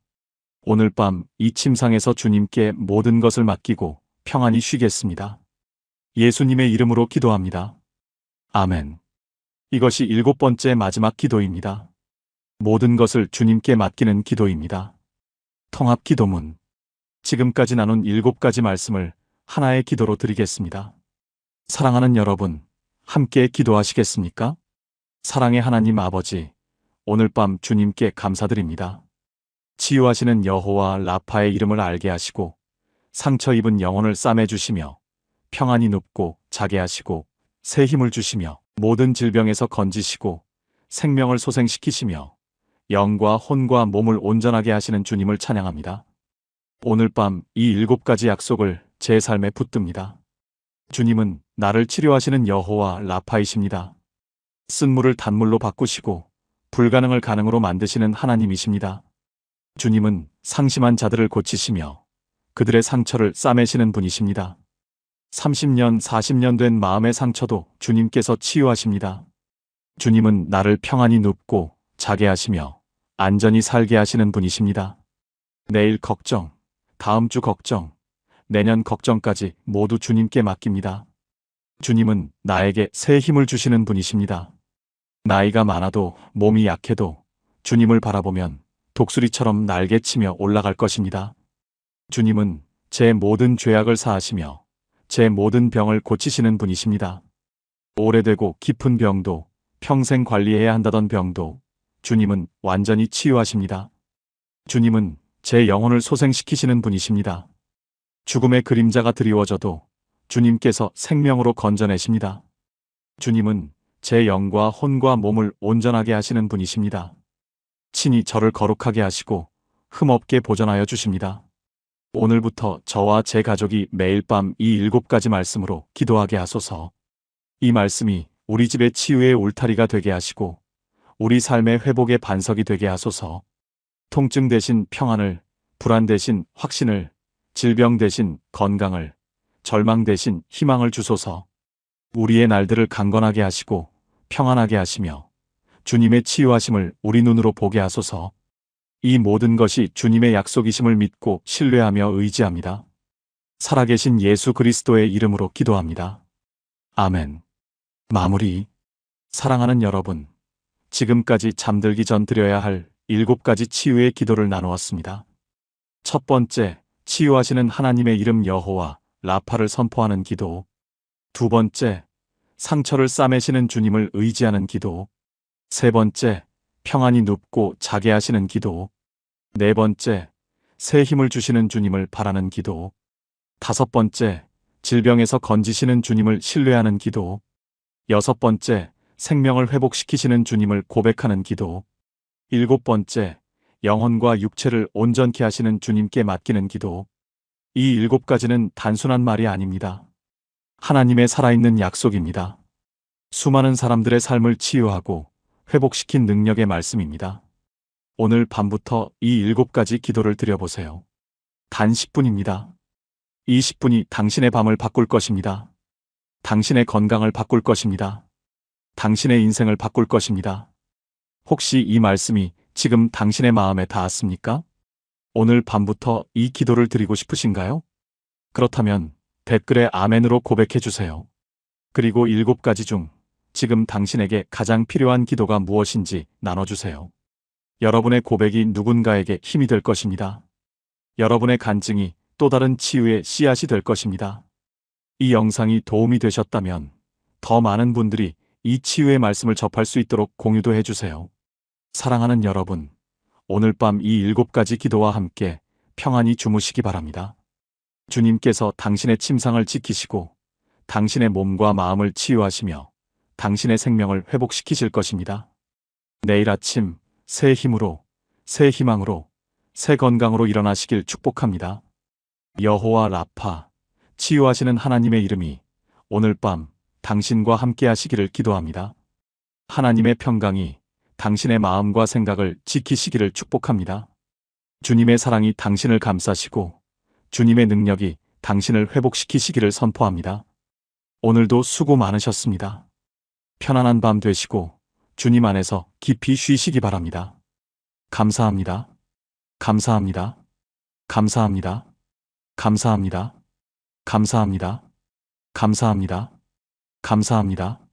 오늘 밤 이 침상에서 주님께 모든 것을 맡기고 평안히 쉬겠습니다. 예수님의 이름으로 기도합니다. 아멘. 이것이 7번째 마지막 기도입니다. 모든 것을 주님께 맡기는 기도입니다. 통합 기도문. 지금까지 나눈 7가지 말씀을 하나의 기도로 드리겠습니다. 사랑하는 여러분, 함께 기도하시겠습니까? 사랑의 하나님 아버지, 오늘 밤 주님께 감사드립니다. 치유하시는 여호와 라파의 이름을 알게 하시고 상처 입은 영혼을 싸매주시며 평안히 눕고 자게 하시고 새 힘을 주시며 모든 질병에서 건지시고 생명을 소생시키시며 영과 혼과 몸을 온전하게 하시는 주님을 찬양합니다. 오늘 밤 이 7가지 약속을 제 삶에 붙듭니다. 주님은 나를 치료하시는 여호와 라파이십니다. 쓴 물을 단물로 바꾸시고 불가능을 가능으로 만드시는 하나님이십니다. 주님은 상심한 자들을 고치시며 그들의 상처를 싸매시는 분이십니다. 30년, 40년 된 마음의 상처도 주님께서 치유하십니다. 주님은 나를 평안히 눕고 자게 하시며 안전히 살게 하시는 분이십니다. 내일 걱정, 다음 주 걱정, 내년 걱정까지 모두 주님께 맡깁니다. 주님은 나에게 새 힘을 주시는 분이십니다. 나이가 많아도 몸이 약해도 주님을 바라보면 독수리처럼 날개치며 올라갈 것입니다. 주님은 제 모든 죄악을 사하시며 제 모든 병을 고치시는 분이십니다. 오래되고 깊은 병도 평생 관리해야 한다던 병도 주님은 완전히 치유하십니다. 주님은 제 영혼을 소생시키시는 분이십니다. 죽음의 그림자가 드리워져도 주님께서 생명으로 건져내십니다. 주님은 제 영과 혼과 몸을 온전하게 하시는 분이십니다. 친히 저를 거룩하게 하시고 흠없게 보존하여 주십니다. 오늘부터 저와 제 가족이 매일 밤 이 7가지 말씀으로 기도하게 하소서. 이 말씀이 우리 집의 치유의 울타리가 되게 하시고 우리 삶의 회복의 반석이 되게 하소서. 통증 대신 평안을, 불안 대신 확신을, 질병 대신 건강을, 절망 대신 희망을 주소서. 우리의 날들을 강건하게 하시고 평안하게 하시며 주님의 치유하심을 우리 눈으로 보게 하소서. 이 모든 것이 주님의 약속이심을 믿고 신뢰하며 의지합니다. 살아계신 예수 그리스도의 이름으로 기도합니다. 아멘. 마무리. 사랑하는 여러분, 지금까지 잠들기 전 드려야 할 7가지 치유의 기도를 나누었습니다. 첫 번째, 치유하시는 하나님의 이름 여호와 라파를 선포하는 기도. 두 번째, 상처를 싸매시는 주님을 의지하는 기도. 세 번째, 평안히 눕고 자게 하시는 기도. 네 번째, 새 힘을 주시는 주님을 바라는 기도. 다섯 번째, 질병에서 건지시는 주님을 신뢰하는 기도. 여섯 번째, 생명을 회복시키시는 주님을 고백하는 기도. 일곱 번째, 영혼과 육체를 온전케 하시는 주님께 맡기는 기도. 이 7가지는 단순한 말이 아닙니다. 하나님의 살아있는 약속입니다. 수많은 사람들의 삶을 치유하고 회복시킨 능력의 말씀입니다. 오늘 밤부터 이 7가지 기도를 드려보세요. 단 10분입니다. 이 10분이 당신의 밤을 바꿀 것입니다. 당신의 건강을 바꿀 것입니다. 당신의 인생을 바꿀 것입니다. 혹시 이 말씀이 지금 당신의 마음에 닿았습니까? 오늘 밤부터 이 기도를 드리고 싶으신가요? 그렇다면 댓글에 아멘으로 고백해 주세요. 그리고 7가지 중 지금 당신에게 가장 필요한 기도가 무엇인지 나눠주세요. 여러분의 고백이 누군가에게 힘이 될 것입니다. 여러분의 간증이 또 다른 치유의 씨앗이 될 것입니다. 이 영상이 도움이 되셨다면 더 많은 분들이 이 치유의 말씀을 접할 수 있도록 공유도 해주세요. 사랑하는 여러분, 오늘 밤 이 7가지 기도와 함께 평안히 주무시기 바랍니다. 주님께서 당신의 침상을 지키시고 당신의 몸과 마음을 치유하시며 당신의 생명을 회복시키실 것입니다. 내일 아침 새 힘으로, 새 희망으로, 새 건강으로 일어나시길 축복합니다. 여호와 라파, 치유하시는 하나님의 이름이 오늘 밤 당신과 함께 하시기를 기도합니다. 하나님의 평강이 당신의 마음과 생각을 지키시기를 축복합니다. 주님의 사랑이 당신을 감싸시고 주님의 능력이 당신을 회복시키시기를 선포합니다. 오늘도 수고 많으셨습니다. 편안한 밤 되시고 주님 안에서 깊이 쉬시기 바랍니다. 감사합니다. 감사합니다. 감사합니다. 감사합니다. 감사합니다. 감사합니다. 감사합니다.